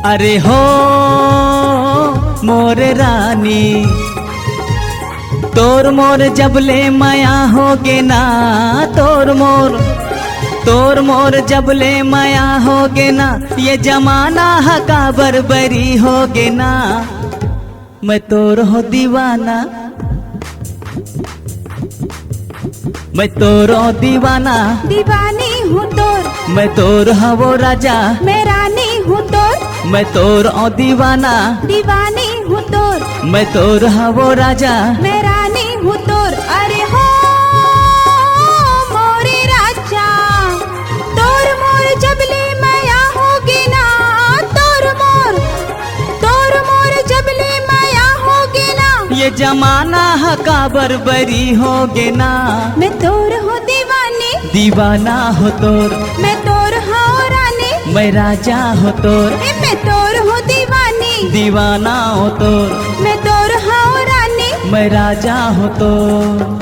अरे हो मोर रानी, तोर मोर जबले माया होगे ना, तोर मोर जबले माया होगे ना, ये जमाना हका बरबरी होगे ना। मैं तोर हो दीवाना, मैं तोर हो दीवाना, दीवानी हूँ तोर, मैं तोर हाँ वो राजा, मैं रानी हूँ तोर, मैं तोर हो दीवाना, दीवानी हूँ तोर, मैं तोर हाँ वो राजा, मैं रानी हूँ तोर। अरे हो मोरे राजा, तोर मोर जबले माया होगे ना, तोर मोर जबले माया होगे ना, ये जमाना हका बरबरी होगे ना। मैं तोर हो दीवानी, दीवाना हो तोर, मैं तोर हो रानी, मैं राजा हो तोर, मैं तोर हो दीवानी, दीवाना हो तोर, मैं तोर हो रानी, मैं राजा हो तोर।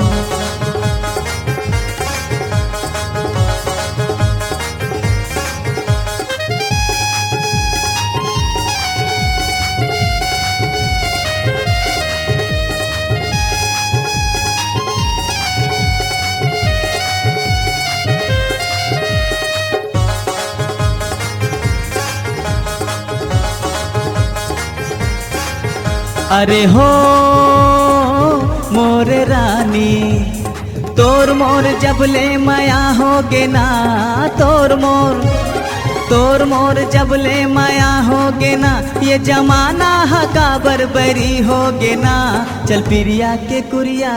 अरे हो मोर रानी, तोर मोर जबले माया होगे ना, तोर मोर जबले माया होगे ना, ये जमाना हका बरबरी होगे ना। चल पिरिया के कुरिया,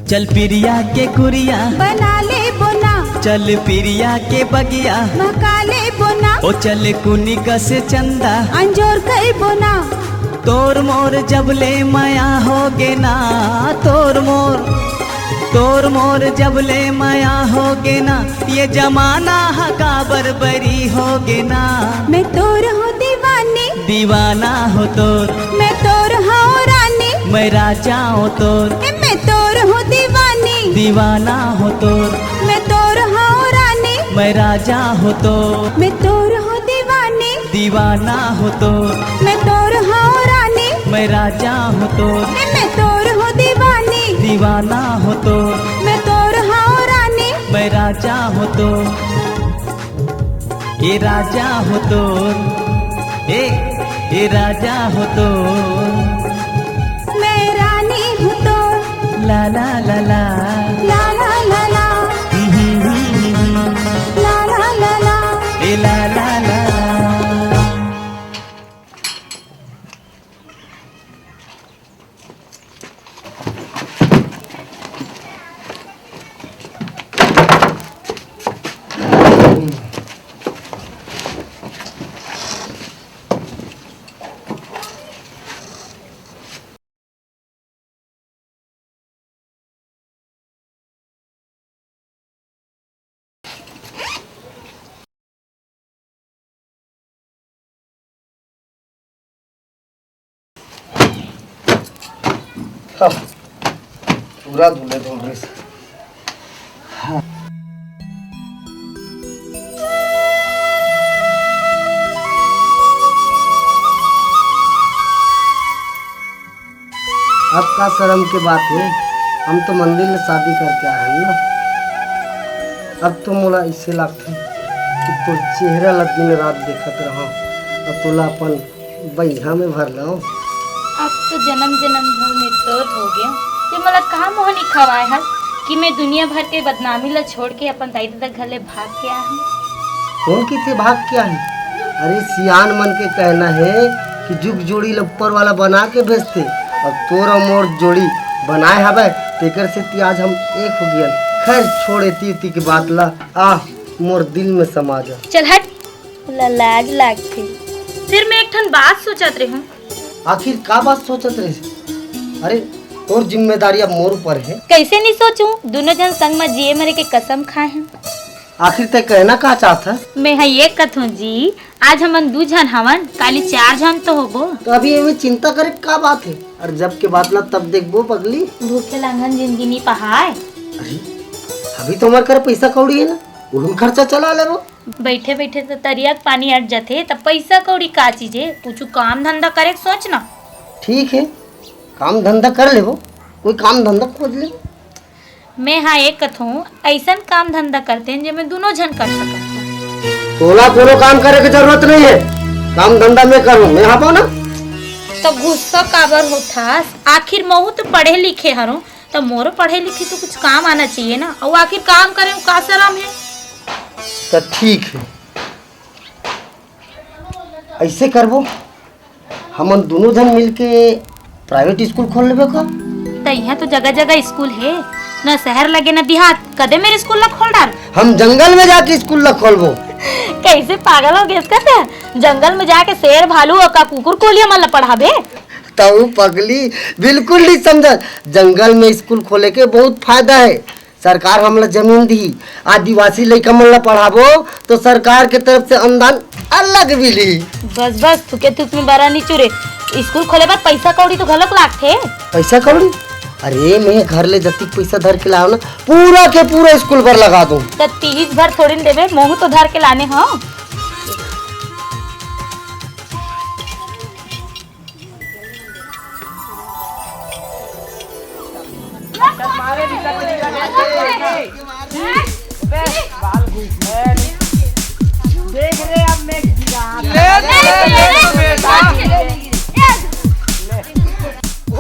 चल पिरिया के कुरिया, बना ले बोना, चल पिरिया के बगिया, मकाले बोना, ओ चल कुनी कस चंदा, अंजोर कर बोना, तोर मोर जबले माया होगे ना, तोर मोर जबले माया होगे ना, ये जमाना हका बरबरी होगे ना। मैं तोर हो दीवानी, दीवाना हो तोर, मैं तोर हो रानी, मैं राजा हो तोर, मैं तोर हो दीवानी, दीवाना हो तोर, मैं तोर हो रानी, मैं राजा हो तोर, मैं तोर हो दीवानी, दीवाना हो तोर, मैं तोर हो रानी, मैं राजा हो तोर, मैं तोर हो दीवानी, दीवाना हो तोर, मैं तोर हो रानी, मैं राजा हो तोर, ये राजा हो तोर, ए राजा हो तोर, मैं रानी हूँ तोर, ला ला ला ला ला ला ला ला, ला ला ला ला, ए ला ला ला। पूरा धुले धुल से अब का शर्म की बात है, हम तो मंदिर में शादी करके आए हैं ना। अब तो मोला इसे लगता कि तो चेहरा ला दिन रात देखत रहो और तोला अपन बैहा में भर लो। अब तो जन्म भर में तोर हो गया, ये मला कहाँ मोहनी खवाए हल कि मैं दुनिया भर के बदनामी ला छोड़ के अपन दाई दादा घर ले भाग के आया हूँ। कौन की थे भाग क्या है? अरे सियान मन के कहना है कि जुग जोड़ी ऊपर वाला बना के भेजते, और तोरा मोर जोड़ी बनाए हवे तेकर से ती आज हम एक हो गया। खैर छोड़े ती की बात ला, आ मोर दिल में समा जा। चल हट, लाज लागती। फिर मैं एक ठन बात सोचत रही हूँ। आखिर का बात सोचत रहे? अरे तोर जिम्मेदारी अब मोर ऊपर है। कैसे नहीं सोचूं, दोनों जन संग में जिए मरे के कसम खाए हैं। आखिर तक कहना का चाहता? मैं है ये कथूं जी, आज हमन 2 जन हवन, काली 4 जन तो होबो। तो अभी ये चिंता करे का बात है? और जब के बात ला तब देखबो पगली। भूखे लांघन जिंदगी नहीं पहाए। अरे अभी तो हमारे कर पैसा कौड़ी है ना, उन खर्चा चला ले वो। बैठे बैठे तो तरिया के पानी अट जाते तब पैसा कौड़ी का चीजे कुछ काम धंधा करे के सोच ना। ठीक है, काम धंधा कर ले, कोई काम धंधा खोज ले। मैं हाँ एक कथूँ ऐसा काम धंधा करते हैं जो मैं दोनों जन कर सकता। तोला कोनो काम करे की जरूरत नहीं है, काम धंधा मैं करूँ, मैं हाँ ना। तो गुस्सा काबर होता, आखिर महू तो पढ़े लिखे हरो तो मोरो पढ़े लिखे तो कुछ काम आना चाहिए ना, और आखिर काम करे का शर्म है। तो ठीक है, ऐसे करबो, हम दोनों जन मिलके प्राइवेट स्कूल खोल लेबे का। तो यहाँ तो जगह जगह स्कूल है, न शहर लगे न देहात, कदे मेरे स्कूल ला खोल डाल। हम जंगल में जाके स्कूल ला खोलबो। कैसे पागल हो गए इसका, जंगल में जाके शेर भालू और का कुकुर को लिया मतलब पढ़ाबे। तो पगली बिल्कुल नहीं समझ, जंगल में स्कूल खोले के बहुत फायदा है। सरकार हमला जमीन दी, आदिवासी लड़का मन ला पढ़ाबो तो सरकार के तरफ से अनुदान अलग मिली। बस बस तुके तुक में बड़ा नहीं चुरे, स्कूल खोले बाद पैसा कौड़ी तो गलत लागते। पैसा कौड़ी? अरे मैं घर ले जतिक पैसा धर के लाओ ना, पूरा के पूरा स्कूल पर लगा दूं। तो 30 भर थोड़ी न देवे, मोहू तो धर के लाने हो।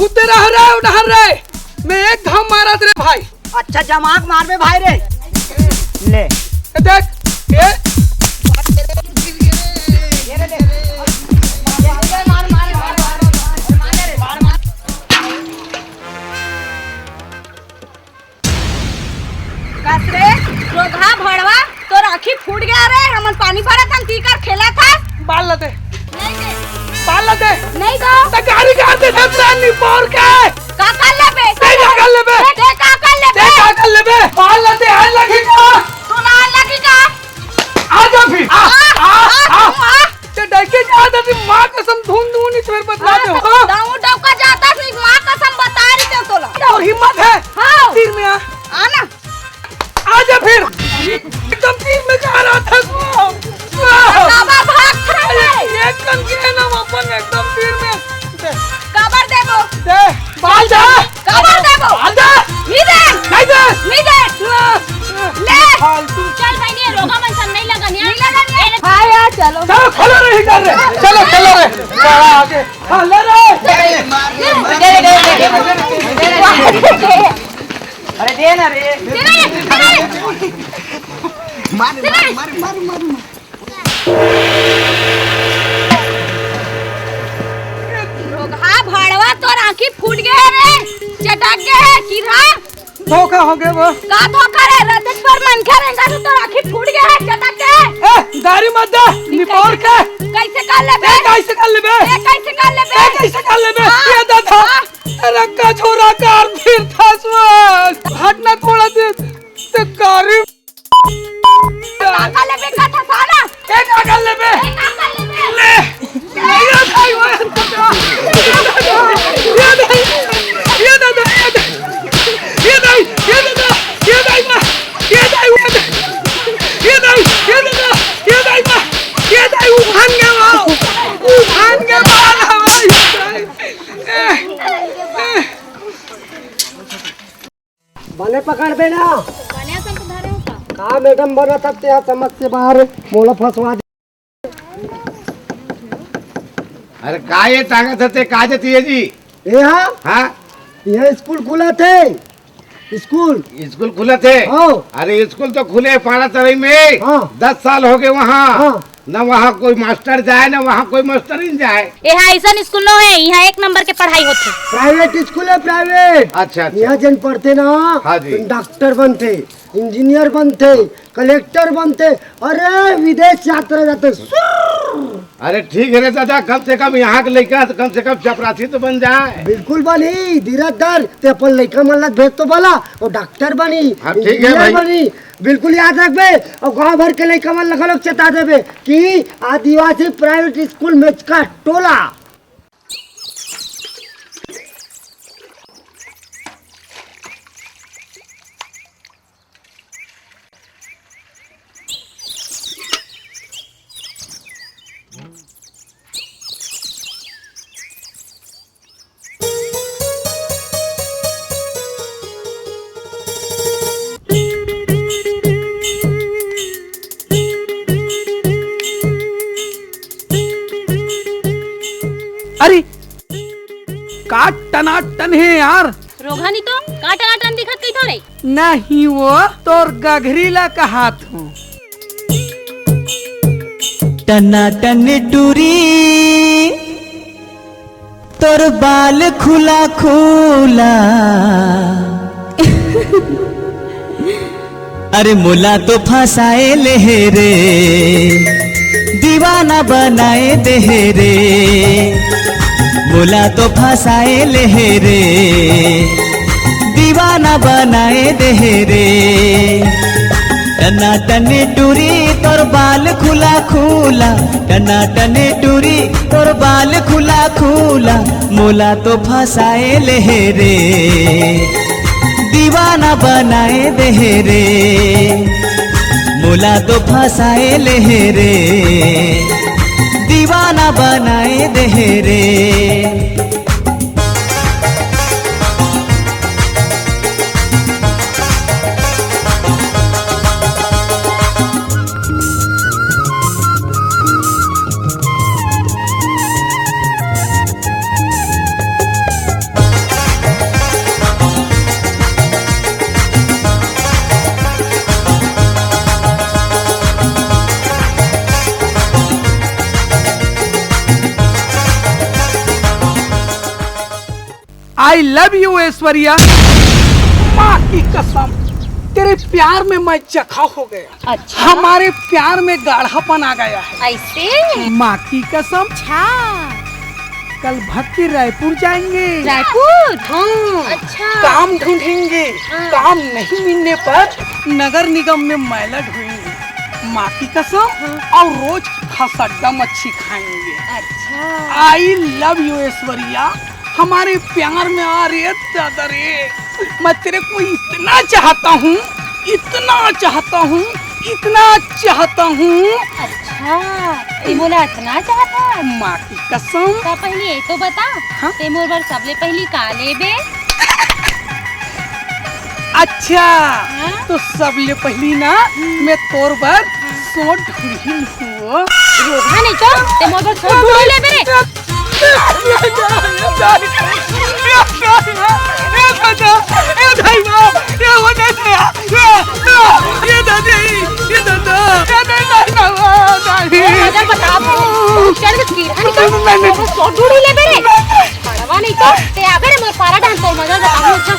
उधर रहे मैं एक घाव मारा रे भाई। अच्छा जमाक मार में भाई रे ले देख ये कसरे रोधा भड़वा तो राखी फूट गया रे, हमन पानी भरा था तीकर खेला था। बाल लदे बाल लदे नहीं दो तो गाड़ी का दे नहीं पोर के का कर लेबे, ते का कर लेबे, ते का कर लेबे, ते का कर लेबे। बाल लदे है लगेगा, तू ना लगेगा। आ जा फिर आ ते डाके जा आदमी मां कसम धून धून इस बार बता दे। दाऊ डौका जाता फिर मां कसम बता रही ते तोला। और हिम्मत है हाँ तीर में आना आ जा फिर, एकदम तीर में जा रहा था वो बाबा भाग खड़े एक कन के ना अपन एकदम तीर में कबर देबो, दे बाल जा कबर देबो, बाल जा नी दे नहीं दे नी दे ले फालतू। चल भाई ने रोगा मन सन नहीं लगनी हां यार चलो चलो खोलो नहीं कर रहे, चलो चलो रे आगे हाँ ले रे अरे दे ना रे रोगा भड़वा तो आंखी फूट गए रे, चटक गए है किरा। धोखा हो गया वो का धोखा रे, रजत पर मन करेगा तो आंखी फूट गए है, चटक गए। ए दारी मत दे निपोर के कैसे कर लेबे, कैसे कर लेबे, कैसे कर लेबे, कैसे कर लेबे ये दा था रक्का छोरा कार फिर था स्वाद हटना थोड़ा दे ते कारी का कर लेबे का था साला, क्या कर लेबे का कर लेबे ले ये खाई वो ये नहीं ये दादा ये नहीं ये दादा ये नहीं ना ये नहीं ये नहीं ये दादा ये नहीं ना ये नहीं उफान के बाल हमारे बने पकड़ बे ना बनिया संग धरे होता। का मैडम बना सकते हैं, समझ से बाहर मोला फंसवा दे। अरे का ये ताकत है का देती है जी। ए हाँ हाँ ये स्कूल खुला थे, स्कूल स्कूल खुले थे। हाँ। अरे स्कूल तो खुले पाड़ा तराई में हाँ। 10 साल हो गए वहाँ हाँ। न वहाँ कोई मास्टर जाए न वहाँ कोई मास्टरीन जाए। यहाँ ऐसा स्कूल न है, यहाँ 1 नंबर के पढ़ाई होते। प्राइवेट स्कूल है प्राइवेट। अच्छा अच्छा यहाँ जन पढ़ते ना हाँ जी। डॉक्टर बनते, इंजीनियर बनते, कलेक्टर बनते, अरे विदेश यात्रा जाते। अरे ठीक है रे दादा, कम से कम यहाँ के लड़का तो कम से कम चपरासी तो बन जाए। बिल्कुल बनी धीरज धर ते अपन लड़का मन ला भेज तो बोला और डॉक्टर बनी, हाँ, ठीक है इंजीनियर भाई। बनी। बिल्कुल याद रखबे और गांव भर के लड़का मन लगा लोग चेता देबे कि आदिवासी प्राइवेट स्कूल में का टोला। का टनाटन है यार। रोगानी तो का टनाटन दिखत कई थोड़े। नहीं वो तोर गघरीला कहा तू। टनाटन टूरी तोर बाल खुला खुला अरे मुला तो फंसाए ले रे दीवाना बनाए दे रे मुला तो फंसाए ले रे दीवाना बनाए दे रे टनाटन टूरी तोर बाल खुला खुला टनाटन टूरी तोर बाल खुला खुला मुला तो फंसाए ले रे दीवाना बनाए दे रे मुला तो फंसाए ले रे दीवाना बनाए दे रे। I love you Aishwarya. माँ की कसम तेरे प्यार में मैं जखा हो गया। अच्छा हमारे प्यार में गाढ़ापन आ गया है। ऐसे माँ की कसम अच्छा कल भक्ति रायपुर जाएंगे। रायपुर हाँ अच्छा काम ढूंढेंगे। हाँ। काम नहीं मिलने पर नगर निगम में मैला ढूंढेंगे। माँ की कसम और रोज खसड्डा मच्छी खाएंगे। अच्छा आई लव यू ऐश्वर्या। हमारे प्यार में आ रही है दादा रे। मैं तेरे को इतना चाहता हूँ इतना चाहता हूँ इतना चाहता हूँ। अच्छा ते मोला इतना चाहता है। माँ की कसम। तो पहले ये तो बता हाँ? ते मोर बर सबले पहली का लेबे। अच्छा हाँ? तो सबले पहली ना मैं तोर बर सोट ढूंढी हूँ। रोगा नहीं तो ते मोर बर छोड़ ढूंढ लेबे रे। मजा बता चल के कीड़ा निकल छोड़ ढूंढ लेबे रे। बड़वा नहीं तो ते आबे रे मोर पारा डांस तो मजा बता अच्छा।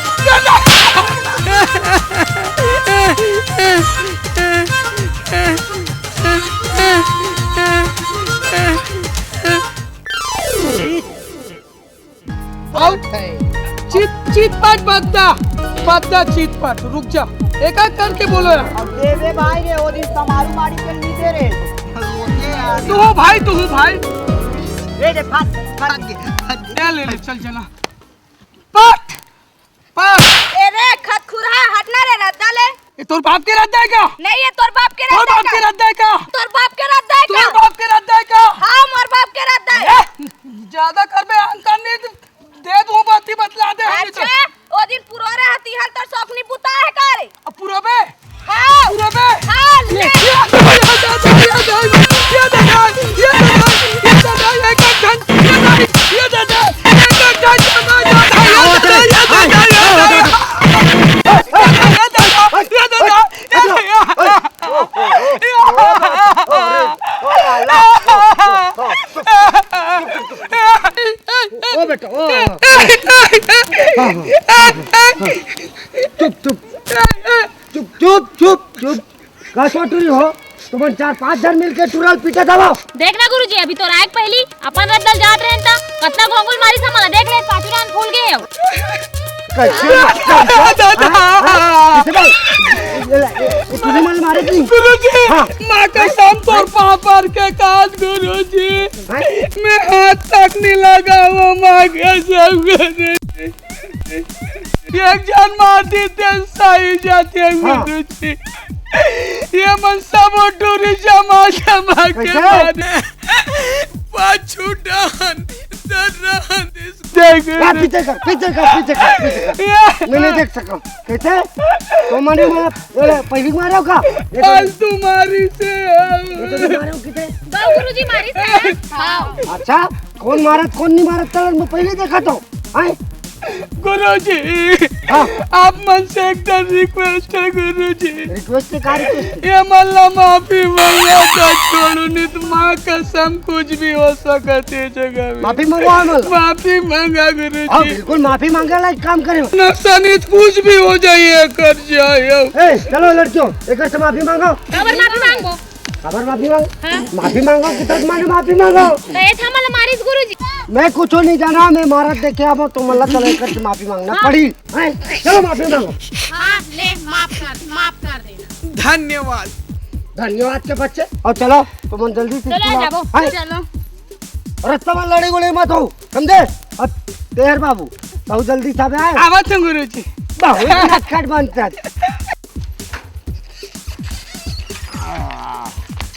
चीत पाट बद्दा चीत पाट रुक जा एक एक करके बोलो यार। अब देवे भाई रे वो दिन समारू मारी के नहीं दे रे तू हो भाई रे रे फट ले चल चला पाट पाट। ए रे खतखुरा हटना रे रद्दा ले। ये तोर बाप के रद्दा है क्या? नहीं ये तोर बाप के तोर रद्दा बाप के रद्दा है क्या? तोर बाप के रद्दा है तोर क्या? बाप के रद्दा है क्या? हाँ मोर बाप के रद्दा है। ज्यादा कर बे अंतर नहीं दे दूं बाती बतला दे। अच्छा ओ दिन पुरोरे हती हल तर सपनी पुता है का रे? अब पूरा बे हाँ पूरा बे हाँ ले ओ बेटा ओ चुप चुप चुप चुप चुप चुप का सोटरी हो तुम 4-5 जन मिलके टुरल पीटे दबाओ। देखना गुरुजी अभी तो रायक पहली अपन रद्दल जात रहे ता कतना घोंगुल मारी समला देख ले पाचुरान फूल गए हो। इतनी माल मारे की गुरुजी माँ का शाम तोर पापर के काज गुरुजी मैं हाथ तक नहीं लगा वो माँ के सब एक जन मार देते सही जाते गुरुजी। ये मन सब टूरी जमा जमा के मारे पाछू डान दर्रान पीछे कर मैं नहीं देख सका कैसे तो मारे मारा पहली मारे हो का आज तुम्हारी से मारे हो कितने गुरुजी मारी से। हाँ अच्छा कौन मारत कौन नहीं मारत चल मैं पहले देखा तो आए गुरुजी हाँ। आप मन से एक रिक्वेस्ट है गुरुजी, रिक्वेस्ट का रिक्वेस्ट ये मल्ला माफी मांगा था, छोड़ो नहीं तो माँ कसम कुछ भी हो सकती है जगह में। माफी मांगो मल माफी मांगा हाँ गुरुजी, बिल्कुल माफी मांगे लायक काम करे नक्शा नहीं कुछ भी हो जाइए कर जाए। ए चलो लड़कियों एक से माफी मांगो खबर माफी मांगो खबर माफी मांगो माफी मांगो कितना माने माफी मांगो तो ये था मला मारिस गुरुजी। मैं कुछ नहीं जाना मैं महाराज देखे अब तो मल्ला चलो एक से माफी मांगना पड़ी हैं? चलो माफी मांगो हाँ ले माफ कर दे। धन्यवाद। धन्यवाद के बच्चे और चलो तुम जल्दी से चलो स्कूल आओ। जाबो हैं? चलो रास्ता में लड़े गोले मत हो समझे। और तेहर बाबू तो जल्दी से आए आवत है गुरुजी। बहुत नटखट बनता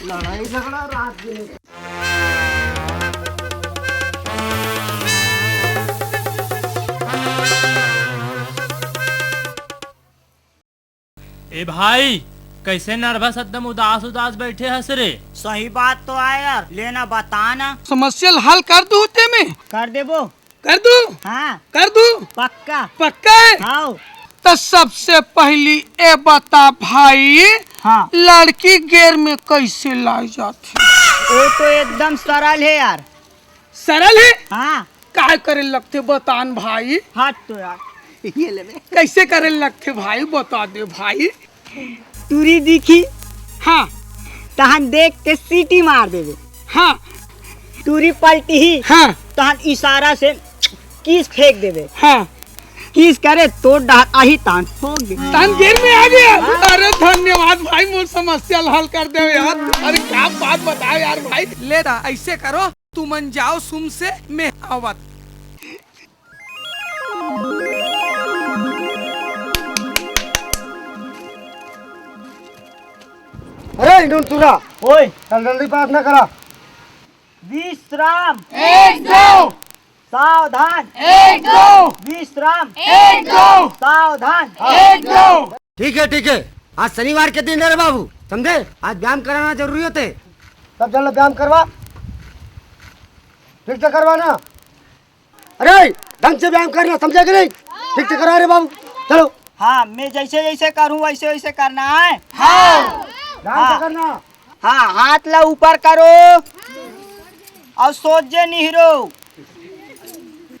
लड़ाई झगड़ा रात दिन ए भाई कैसे नर्वस एकदम उदास उदास बैठे हंस रे। सही बात तो है यार, लेना बताना। समस्या हल कर दूं ते में कर देबो। कर दूं हाँ कर दूं पक्का। पक्का है। हाँ तो सबसे पहली ए बता भाई हाँ लड़की गेर में कैसे लाई जाती? वो तो एकदम सरल है यार। सरल है। हाँ काय करे लगते बतान भाई? हाथ तो यार ये ले बे। कैसे करे लगते भाई बता दे भाई। तुरी दिखी हाँ तहन देख के सीटी मार देबे। हाँ तुरी पलटी ही हाँ तहन इशारा से किस फेंक देबे। हाँ किस करे तो डाही तान ठोक दे। तान गेर में आ गया। अरे धन्यवाद भाई मोर समस्या हल कर दे यार। अरे क्या बात बताओ यार भाई। ले रहा ऐसे करो तुम जाओ सुम से मैं आवत। अरे इन्हों तुरा ओए चल जल्दी प्रार्थना करा। विश्राम एक दो सावधान एक दो विश्राम एक दो सावधान। एक दो। ठीक है आज शनिवार के दिन है रे बाबू समझे। आज व्यायाम कराना जरूरी होते तब चलो व्यायाम करवा ठीक से करवाना। अरे ढंग से व्यायाम करना समझे कि नहीं। ठीक से करा रे बाबू चलो। हाँ मैं जैसे जैसे करूँ वैसे वैसे करना है। ध्यान से करना। हाँ हाथ ला ऊपर करो और सोचे निहरो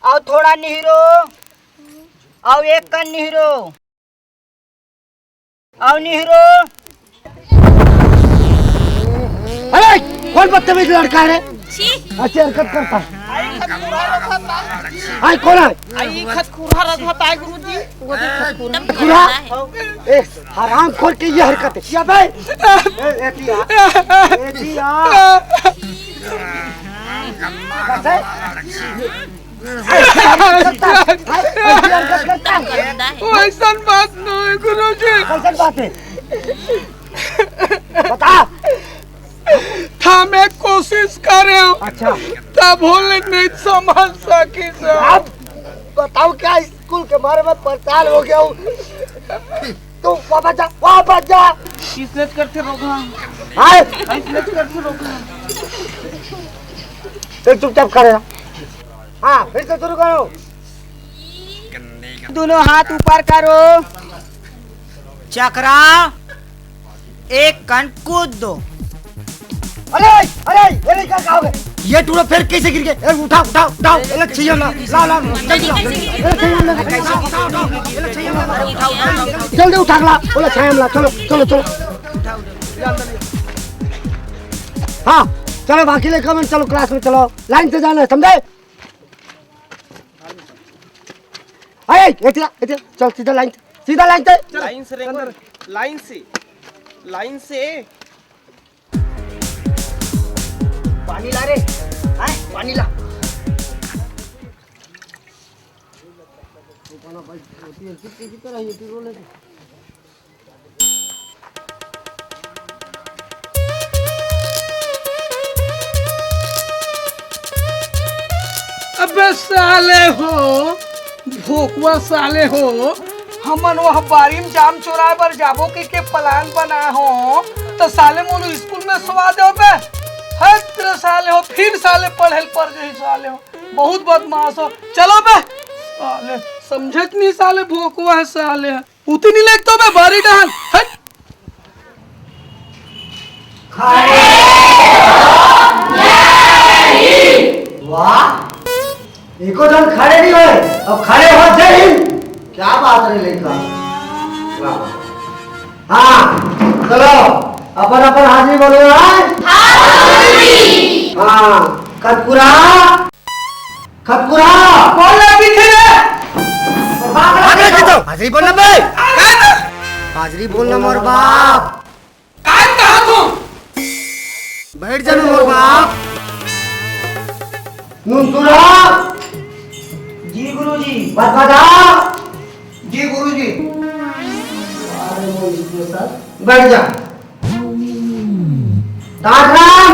और थोड़ा निहरो और एक कन निहरो और निहरो। अरे कौन बदतमीज लड़का है रे अच्छी हरकत करता है। आई कौन है खुरा ए हराम खोर के ये हरकत है क्या भाई। ऐसा बात नहीं गुरुजी। कैसे बात है बता। था मैं कोशिश कर रहा हूँ अच्छा तब बोले नहीं समझ सकी अब बताओ क्या स्कूल के बारे में परेशान हो गया हूँ। तू वापस जा किसने करते रोका हाय करते रोका। एक चुपचाप करेगा। हाँ फिर से शुरू करो। दोनों हाथ ऊपर करो चक्रा एक कन कूद दो। अरे अरे ये क्या कहोगे। ये टूरा फिर कैसे गिर गए। उठाओ उठाओ उठाओ ये चाहिए ला ला ला जल्दी उठा ला बोला छायम ला। चलो चलो चलो हाँ चलो बाकी ले कमेंट चलो क्लास में चलो लाइन से जाना है समझे। अरे इधर चल सीधा लाइन से लाइन से पानी ला रे पानी ला। अबे साले हो भोकवा साले हो हमन वह बारी में जाम चोराए पर जाबो के प्लान बना हो तो साले मोनू स्कूल में सवा दो बे। हर तरह साले हो फिर साले पढ़े पर गई साले हो बहुत बदमाश हो। चलो बे साले समझत नहीं साले भोकवा है साले उतनी नहीं लगता मैं बारी डाल हट वाह एको जन खड़े नहीं हुए अब खड़े हो जय हिंद क्या बात रही लड़का वाह हाँ चलो अपन अपन हाजिरी बोलो हाँ खतपुरा खतपुरा बोल लगी थे हाजिरी बोलना भाई हाजिरी बोलना मोर बाप काय कहा तुम बैठ जाना मोर बाप नूनपुरा जी गुरुजी। बात बता जी गुरुजी। अरे वो इसको सर बैठ जा ताजराम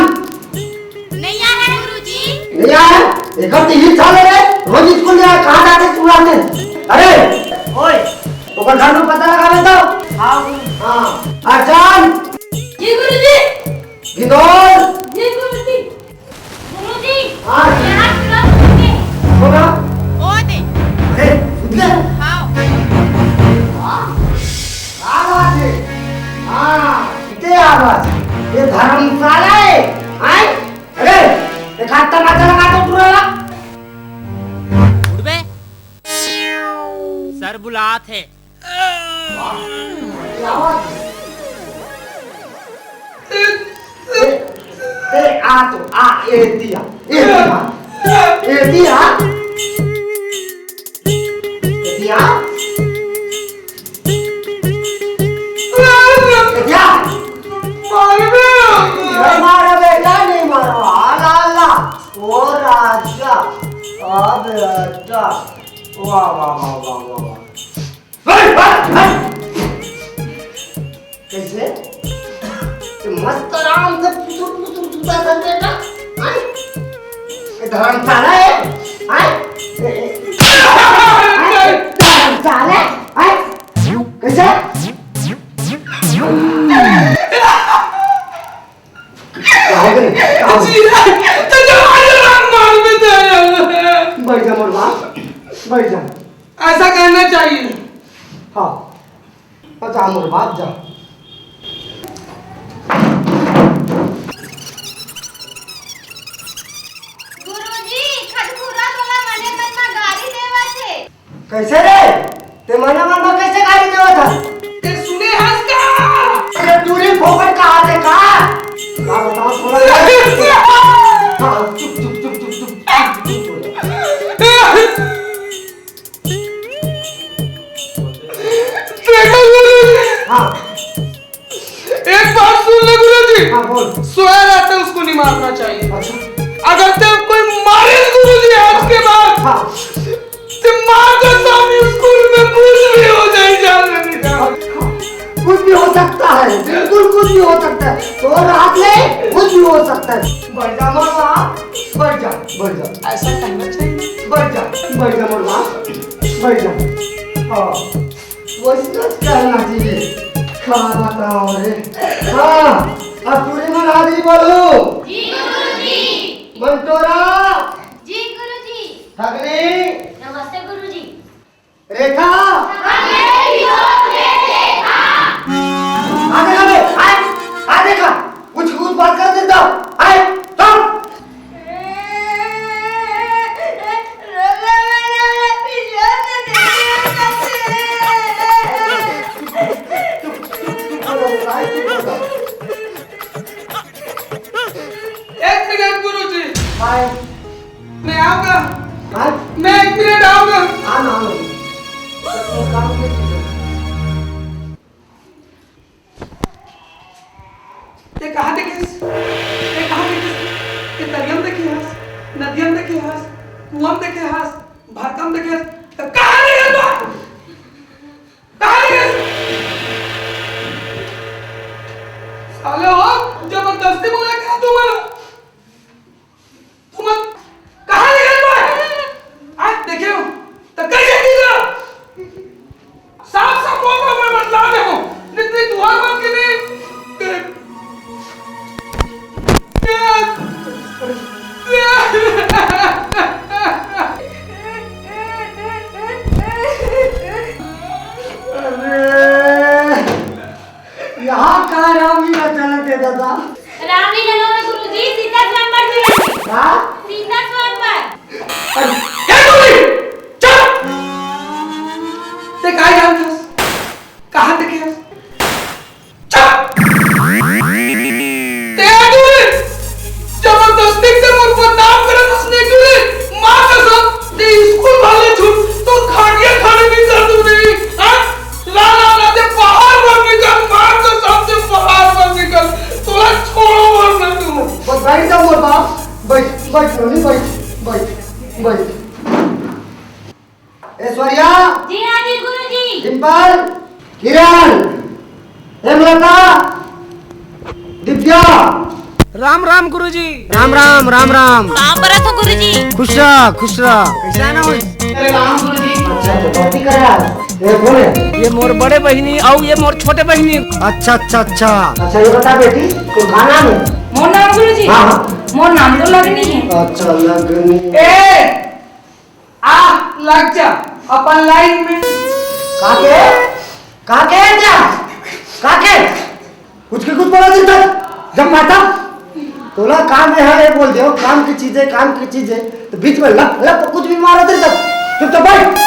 नहीं आ रहा गुरुजी। नहीं आया एक हफ्ते ही साले रे रोज स्कूल जा कहां जाके चुराते अरे ओए तो घर में पता लगा तो हाँ हां अर्चन जी गुरुजी। गिदोर जी गुरुजी। गुरुजी हां यहाँ चुरा सकते बोला ओ दे अरे सुन ले हाँ आवाज है हां इतने आवाज ये धर्मशाला है हैं अरे ये खाता माथा लगा तो पूरा उठ बे सर बुलात है ए आ तो आ ए दिया ए दिया ए दिया ए दिया नहीं मारो बेटा नहीं मारो आला आला ओ राजा आ बेटा वाह वाह वाह वाह वाह कैसे मस्त आराम से पुसुर पुसुर सुता था बेटा हैं ये धर्मशाला है हैं धर्मशाला है कैसे बैठ जा मोर बाप बैठ जा ऐसा करना चाहिए हाँ अच्छा मोर बाप जा गुरुजी खटपुरा तोला मने मन में गाड़ी देवा छे कैसे रे ते मना मन में कैसे गाड़ी देवा था ते सुने हंस का अरे टूरी फोकट का हाथ है का बताओ थोड़ा हाँ चुप चुप चुप चुप चुप देखो गुरुजी हाँ एक बात सुन ले गुरुजी हाँ बोल सोया रहता है उसको नहीं मारना चाहिए अच्छा अगर ते कोई मारे गुरुजी आज के बाद हाँ ते मार के सामने स्कूल में कुछ भी हो जाए जान नहीं कुछ भी हो सकता है बिल्कुल कुछ भी हो सकता है तो रात में कुछ भी हो सकता है बैठ जा मोर बाप बैठ जा ऐसा करना चाहिए बैठ जा मोर बाप बैठ जा हाँ वैसे तो कहना चाहिए खाना बताओ रे हाँ अब पूरी मन हाजिरी बोलो जी गुरुजी। मंटोरा जी गुरुजी। ठगनी नमस्ते गुरुजी। रेखा हमें विरोध में देखा आ देखा कुछ कुछ बात कर देता आए चल एक मिनट गुरुजी आए मैं आऊंगा आए मैं एक मिनट आऊंगा आना तो काम के ते कहाँ देखिस ते दरियम देखिस नदियम देखिस कुआम देखिस भारतम देखिस तो कहाँ नहीं गया कहाँ नहीं गया साले हो जबरदस्ती बोला क्या तुम कहाँ नहीं गया आज देखियो तो कैसे कीजिए साफ साफ बोल मैं बदला में हूँ जितनी दुआ मांग के नहीं दादा रामी जन्म में गुरुजी सीता स्वयंवर में हाँ सीता स्वयंवर क्या बोली चुप ते काय जानतस कहां देखे चुप ते आदमी जबरदस्ती से मोर बदनाम करत उसने क्यों मां कसम ते स्कूल वाले छूट तो खाड़िया खाने भी कर दूं नहीं हां ला ला ला ते बाहर मत निकल मां कसम से बाहर मत निकल तोला छोड़ो मत ना तू बस बैठ जाओ मोर बाप बैठ बैठ रोनी बैठ बैठ बैठ ऐश्वर्या जी हाँ जी गुरुजी डिंपल किरण हेमलता दिव्या राम राम गुरुजी राम राम राम राम कहाँ पर हो गुरुजी खुश रह कैसा ना हो अच्छा तो बहुत ही करा ये कौन है ये मोर बड़े बहनी और ये मोर छोटे बहनी अच्छा अच्छा अच्छा अच्छा ये बता बेटी कोई खाना है मोर नाम गुरुजी हाँ हाँ मोर नाम तो लगनी है। अच्छा लगनी ए आ लग जा अपन लाइन में काके क्या काके कुछ के कुछ बोला दिन तक जब माता तोला काम है ये बोल दो काम की चीजें तो बीच में लप लप कुछ भी मारा दिन तक चुप तो बैठ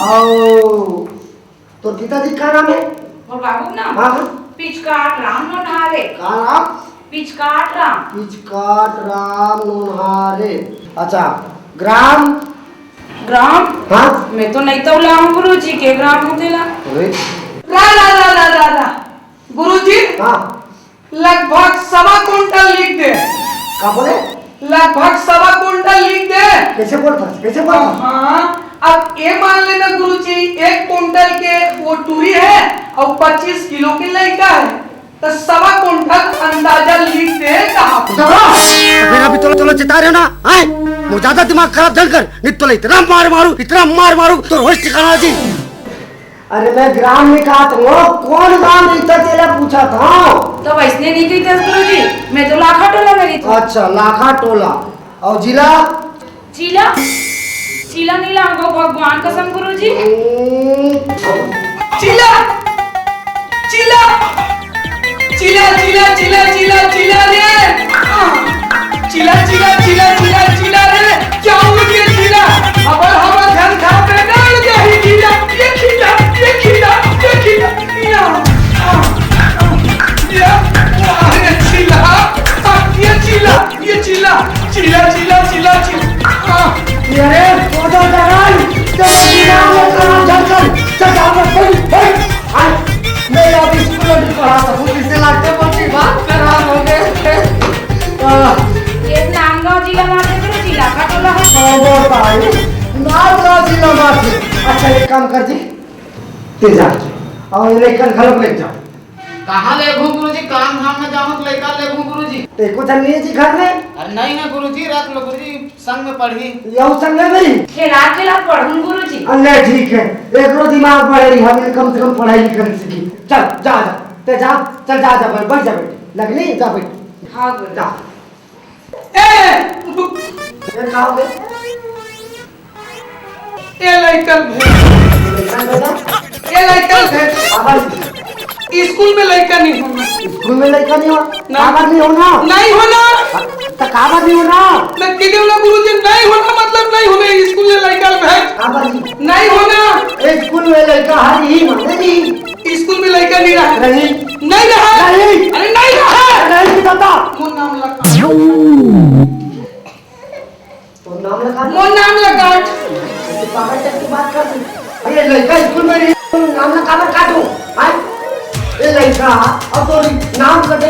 आओ तो पिताजी का नाम है मोर बाबू नाम हाँ हाँ पिचकाट राम नोनहारे का नाम पिचकाट राम पिचकाट राम नोनहारे अच्छा ग्राम ग्राम हाँ मैं तो नहीं तो लाऊं गुरुजी के ग्राम होतेला अरे ला ला ला ला ला ला गुरुजी हाँ लगभग 1.25 कुंटल लिख दे का बोले लगभग 1.25 कुंटल लिख दे कैसे बोलता हाँ अब ये मान लेना गुरुजी 1 कुंटल के वो टूरी है और 25 किलो के लड़का है तो 1.25 कुंटल अंदाजा लिख दे कहाँ फिर अभी तो चिता रहे ना आए मुझे ज्यादा दिमाग खराब चल कर नहीं तो इतना मार मारू तो रोज ठिकाना जी अरे मैं ग्राम में कहा था कौन ग्राम इतना तेला पूछा था तो वैसने नहीं थी गुरुजी मैं तो लाखा टोला में थी। अच्छा लाखा टोला और जिला चीला चीला नहीं लाऊंगा भगवान कसम गुरुजी चिल्ला चिल्ला चिल्ला चिल्ला चिल्ला चिल्ला चिल्ला रे चिल्ला चिल्ला चिल्ला चिल्ला चिल्ला रे क्या हुआ ये चिल्ला हवा घर खा पे डाल के ही चिल्ला ये चिल्ला ये चिल्ला ये चिल्ला ये अरे चिल्ला ये चिल्ला ये चिल्ला चिल्ला चिल्ला चिल्ला चिल्ला अरे पौधा डराई तेरा नाम चल मैं अब स्कूल में पढ़ा सकूं इससे लगते बच्चे बात खराब हो गए ये नामगांव जिला मारते गुरुजी लाखा टोला है बहुत भाई नाम जिला मारते अच्छा एक काम कर जी ते जा और ये लेकर घर में ले जाओ कहाँ लेगू गुरुजी काम धाम में जाऊँ तो लेकर लेगू गुरुजी ते को चलनी है जी घर में अरे नहीं ना गुरुजी रख लो गुरुजी संग में पढ़ी यह संग में मेरी खेला खेला पढ़ूं गुरुजी अन्य ठीक है एक रो दिमाग बढ़े रही हमें कम से कम पढ़ाई लिखने सीखी चल जा जा ते जा चल जा जा बैठ जा बेटी लगनी जा बेटी हाँ गुरु जा फिर खाओगे ये लड़कन स्कूल में लड़का नहीं होना स्कूल में लड़का नहीं हो काबर नहीं होना नहीं होना तो काबर नहीं होना मैं कहते हूँ गुरुजी नहीं होना मतलब नहीं होना स्कूल में लड़का भेज काबर नहीं नहीं होना स्कूल में लड़का हर ही मानेगी स्कूल में लड़का नहीं रहा नहीं नहीं रहा नहीं अरे नहीं रहा नहीं दादा मोर नाम लगा तो नाम लगा मोर नाम लगा काबर तक की बात कर अरे लड़का स्कूल में नहीं नाम ना काबर काटू हां ये लड़का अब तो नाम कर दे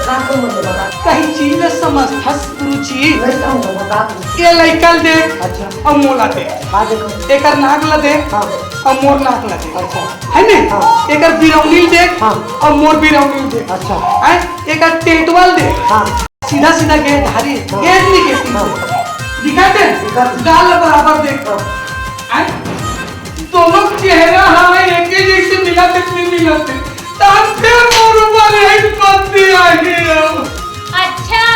काटो मत बता कहीं चीज समझ फंस गुरुजी लड़का हो बता ये लड़का दे अच्छा और मोला दे हां देखो एकर नाक ला दे हां और मोर नाक ला दे अच्छा है ने हाँ। एकर बिरौनी दे हाँ। और मोर बिरौनी दे अच्छा है एकर टेटवाल दे हां सीधा सीधा गेट धारी हाँ। गेट नहीं गेट हाँ। दिखाते दिखाते। गाल बराबर देख हैं दोनों चेहरा हमें एक ही जैसे मिलाते तांते मोर ऊपर एक पत्ती आई है अच्छा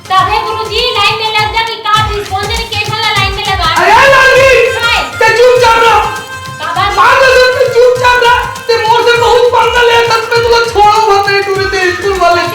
तब है गुरुजी लाइन में लग जा कि का रिस्पोंसिफिकेशन ला लाइन में लगा अरे लाली ते चुपचाप रहो काबर मान लो ते चुपचाप रहो ते मोर से बहुत पंगा ले तब पे तुला छोड़ो मत नहीं टूरे ते स्कूल वाले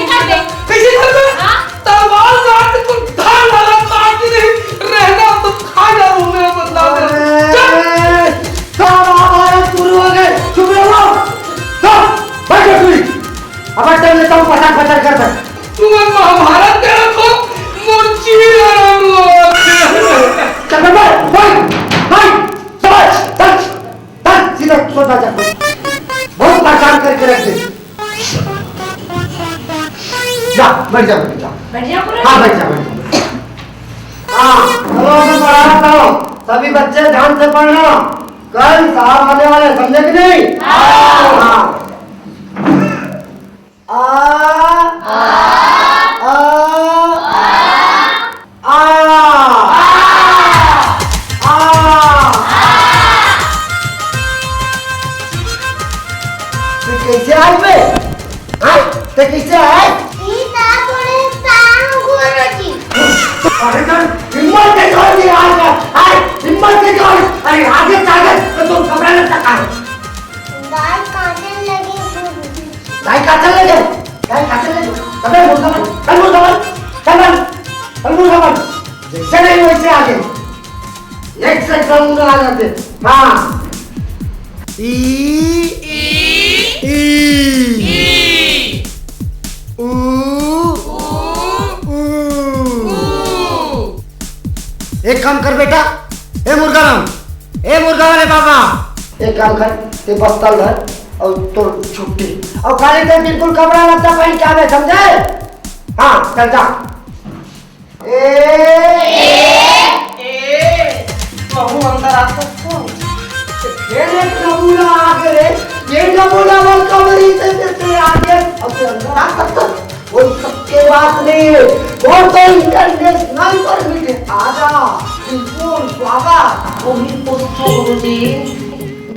बैठ जा बैठ जा। बैठ जाओ गुरुजी। हाँ बैठ जा बैठ जा। हाँ चलो मैं पढ़ा रहा हूँ, सभी बच्चे ध्यान से पढ़ना, कल साहब आने वाले, समझे कि नहीं? हाँ। आ कैसे आज में? हाँ ते कैसे आए? अरे तो हिम्मत के जोर से आज आए, हिम्मत के जोर, अरे आगे चाहे तो तुम घबराने तक आए। गाय काटने लगे, गाय काटने लगे, अबे मुसलमान, जैसे नहीं वैसे आगे, एक से कम आ जाते। हाँ ई ऊ एक काम कर बेटा, ए मुर्गा वाले बाबा, एक काम कर, ते बस्ता धर और तो छुट्टी और खाली ते बिल्कुल कपड़ा लगता पहन के आवे, समझे? हाँ चल जा। बाबू अंदर आ सकते हो? खेले नमूना आगे रे, ये नमूना वो कमरी से आगे अब तो अंदर आ सकता, कोई सबके बात नहीं है, वो तो इंटरनेशनल परमिट है, आजा बिल्कुल बाबा, वो भी पूछो गुरुजी,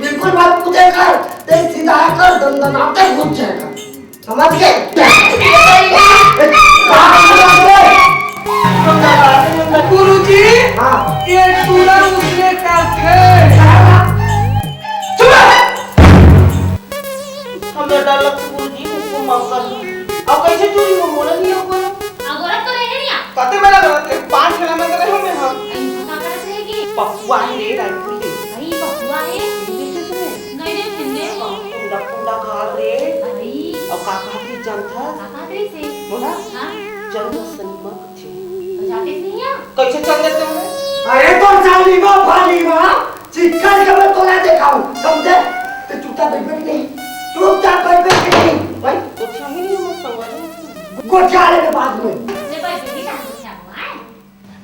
बिल्कुल बात पूछे कर, ते सीधा कर दंदनाते घुस जाएगा, समझ गए? गुरुजी हाँ ये चूड़ा उसने काटे, हमें डर लगता गुरुजी, उसको माफ कर दो। अब कैसे चोरी हो, मोला नहीं हो बोला? अगोरा तो रहे नहीं आ कते मेरा गलत है, 5 खेला में करे हमें हम का करे रहेगी पपुआ ही रे राइफल दे भाई बकुआ है नहीं रे फिरने को कुंडा कुंडा गाल रे अरे और काका की जनता काका तेरी से बोला हां चल सनीमा थे जाते नहीं आ कैसे चल देते हो? अरे तो जालीमा फालीमा चिकन के मैं तोला दिखाऊं, समझे? तो चुपचाप बैठ नहीं, चुपचाप बैठ नहीं भाई, कुछ ही नहीं हम समझ कोठा आने के बाद में ले भाई बेटी का पूछा हुआ है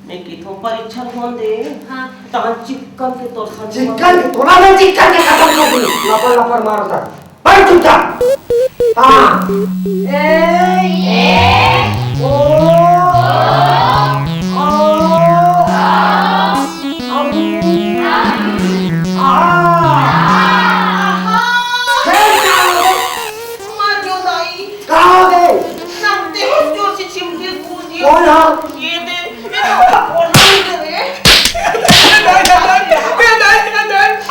नहीं की तो परीक्षा फोन दे हां तहन चिकन के तोर सा चिकन के तोला में चिकन के खत्म कर दी, लपर मारता बैठ चुपचाप। हाँ ए ओ ये दे और नहीं दे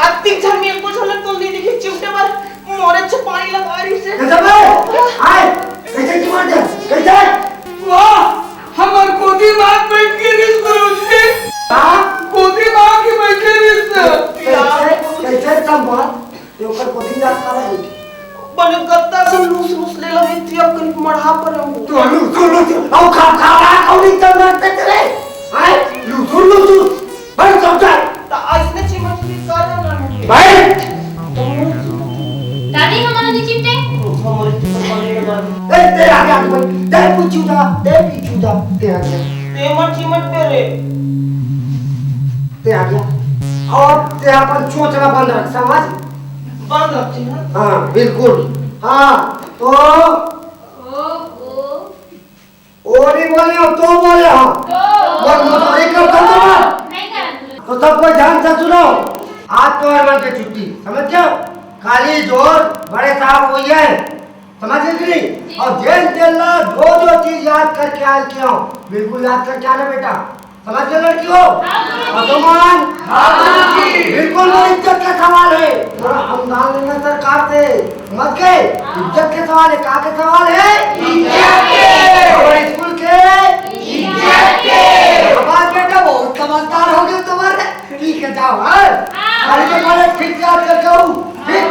अति झमी को झलक तो नहीं दिखी चिमटे पर मोरे से पानी लगा रही से कैसे बे आए कैसे की मार दे कैसे वाह हमर गोदी मां बैठ के रिस गुरुजी हां गोदी मां की बैठ के रिस कैसे संभाल ये ऊपर गोदी रात का है बने गत्ता से लूस ले लगे थी अब कहीं मढ़ा पर हूं तो लूस आओ खा कौड़ी चल रहे तेरे आए लूस भाई सब जा ता इसने चिमट की कर ना भाई दादी हमारा नहीं चिमटे हमारे तो पानी लगा ए तेरे आगे भाई दे पूछूदा ते आगे ते मत चिमट पे रे ते आगे और ते अपन चोचला बंद रख, समझ? बंद रखती है हाँ बिल्कुल। हाँ तो ओ नहीं बोले हो तो बोले हो और मोटरी कर दो नहीं करा तो सब कोई ध्यान से सुनो, आज तो हरमान की छुट्टी, समझ गए? खाली जोर बड़े साहब हुई है, समझ गए कि नहीं? और जेल जेला जो चीज याद करके आए क्यों बिल्कुल याद करके आना बेटा, समझ गए लड़कियों? वर्तमान बिल्कुल इज्जत का सवाल है, थोड़ा अनुदान लेना सरकार से, समझ गए? इज्जत के सवाल है, कहाँ के सवाल है? इज्जत के, हमारे स्कूल के इज्जत के। आवाज बेटा बहुत समझदार हो गए तुम्हारे, ठीक है जाओ। हाँ अरे के बारे ठीक याद करके आओ, ठीक?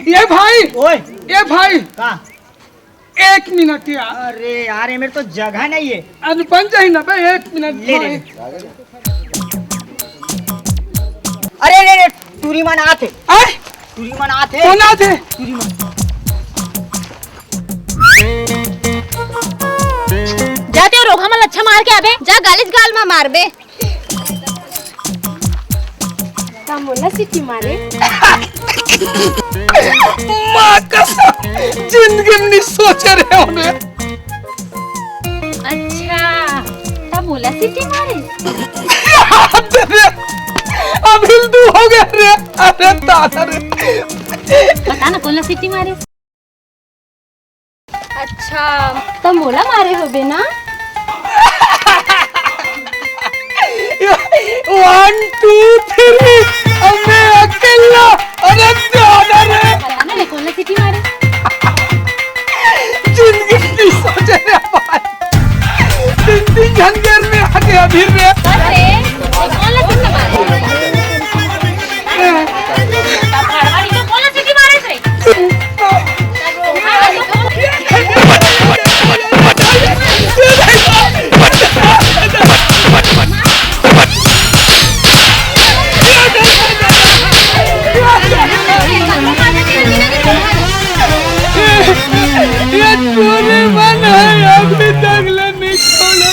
ये भाई ओए ये भाई का 1 मिनट यार, अरे यार ये मेरे तो जगह नहीं है, आज बन जाए ना भाई 1 मिनट ले भाई। ले अरे अरे अरे टूरी मन आथे आय टूरी मन आथे कौन आते टूरी मन जाते हो रोगा मल अच्छा मार के आबे जा गालिस गाल में मार बे मोला सिटी मारे माँ कसम जिंदगी में नहीं सोचे रहे होंगे अच्छा तब मोला सिटी मारे अब हिंदू हो गया रे अरे दादा रे बता ना कौन सिटी मारे अच्छा तब मोला मारे होबे ना 1 2 3 अब मैं अकेला अरे दादा रे बता ना कौन सिटी मारे जिंदगी में नहीं सोचे रे भाई दिन झंझट में आके अभी रे अरे कौन सिटी मारे तब घरवाली तो कौन सिटी मारे रे ये पूरे मन है अभी तक नहीं छोड़ा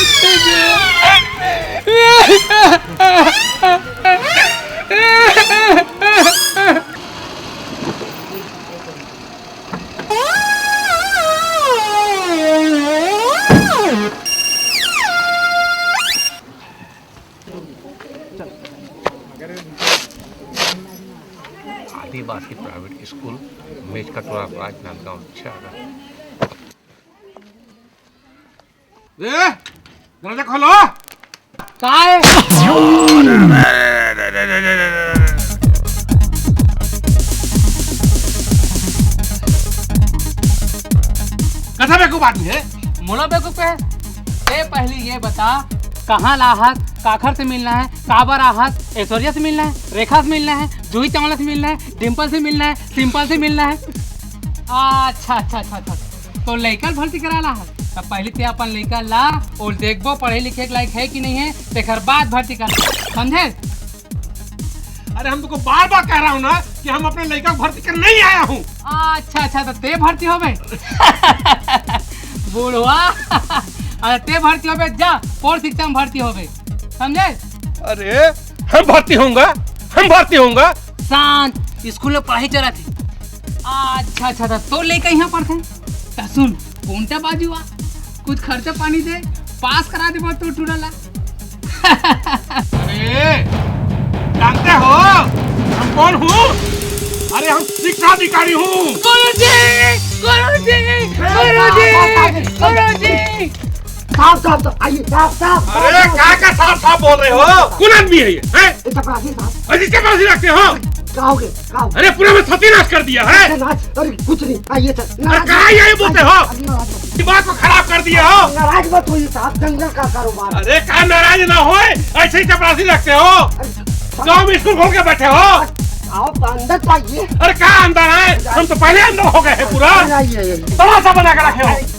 आदिवासी प्राइवेट स्कूल मेज कटोरा राजनांदगांव दरवाजा खोलो काय कथा बेवकूफ आदमी है मोला बेवकूफ है ए पहले ये बता कहाँ लाहत काखर से मिलना है काबर आहत ऐश्वर्या से मिलना है रेखा से मिलना है जूही चावला से मिलना है डिम्पल से मिलना है सिंपल से मिलना है अच्छा अच्छा अच्छा अच्छा तो लड़का भर्ती करा ला है तब पहले ते अपन लड़का ला और देखबो पढ़े लिखे के लायक है कि नहीं है तेकर बाद भर्ती कर समझे अरे हम तुमको बार बार कह रहा हूँ ना कि हम अपने लड़का को भर्ती कर नहीं आया हूँ अच्छा अच्छा तो ते भर्ती हो गए बुढ़वा अरे ते भर्ती हो गए जा और शिक्षा में भर्ती हो गए समझे अरे हम भर्ती होऊंगा शांत स्कूल में पढ़ाई चला थी अच्छा अच्छा था तो लेकर यहाँ पर थे तो सुन कौनटा बाजू आ कुछ खर्चा पानी दे पास करा दे तो टूटला अरे जानते हो हम कौन हूँ अरे हम शिक्षा अधिकारी हूँ साफ साफ तो आइए साफ साफ अरे क्या साफ साफ बोल रहे हो कौन आदमी है ये चपरासी साहब अजी चपरासी रखते हो कहोगे कहो अरे पूरे में सत्यानाश कर दिया है अरे कुछ नहीं आइए सर अरे कहाँ यही बोलते हो दिमाग को खराब कर दिए हो नाराज मत होइए साहब जंगल का कारोबार अरे कहाँ नाराज ना हो ऐसे ही चपरासी रखते हो गाँव में स्कूल खोल के बैठे हो आओ अंदर तो आइए अरे कहाँ अंदर है हम तो पहले अंदर हो गए हैं पूरा तमाशा बना कर रखे हो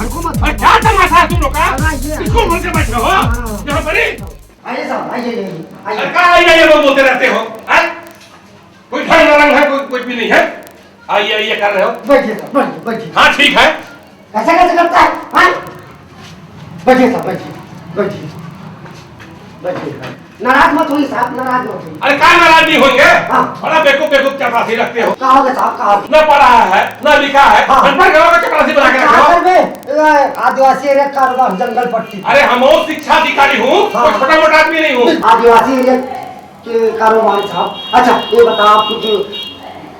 अरे क्या तमाशा है तुम लोग का स्कूल खोल के बैठे हो यहाँ पर आइए साहब आइए अरे कहाँ आइए वो बोलते रहते हो कोई ढंग रंग है कोई कुछ भी नहीं है आइए आइए कर रहे हो बैठिए साहब बैठिए हाँ ठीक है ऐसा कैसे करता है हाँ बैठिए साहब बैठिए बैठिए नाराज मत होइए साहब नाराज मत होइए अरे कहाँ नाराज नहीं होंगे हाँ। बड़ा बेवकूफ बेवकूफ चपरासी रखते हो कहोगे साहब कहोगे न पढ़ा है न लिखा है हाँ। अनपढ़ घरों का चपरासी बना के रखे हो आदिवासी एरिया कारोबार जंगल पट्टी अरे हम और शिक्षा अधिकारी हूँ हाँ। कोई छोटा मोटा आदमी नहीं हूँ आदिवासी एरिया के कारोबार साहब अच्छा ये बताओ आप कुछ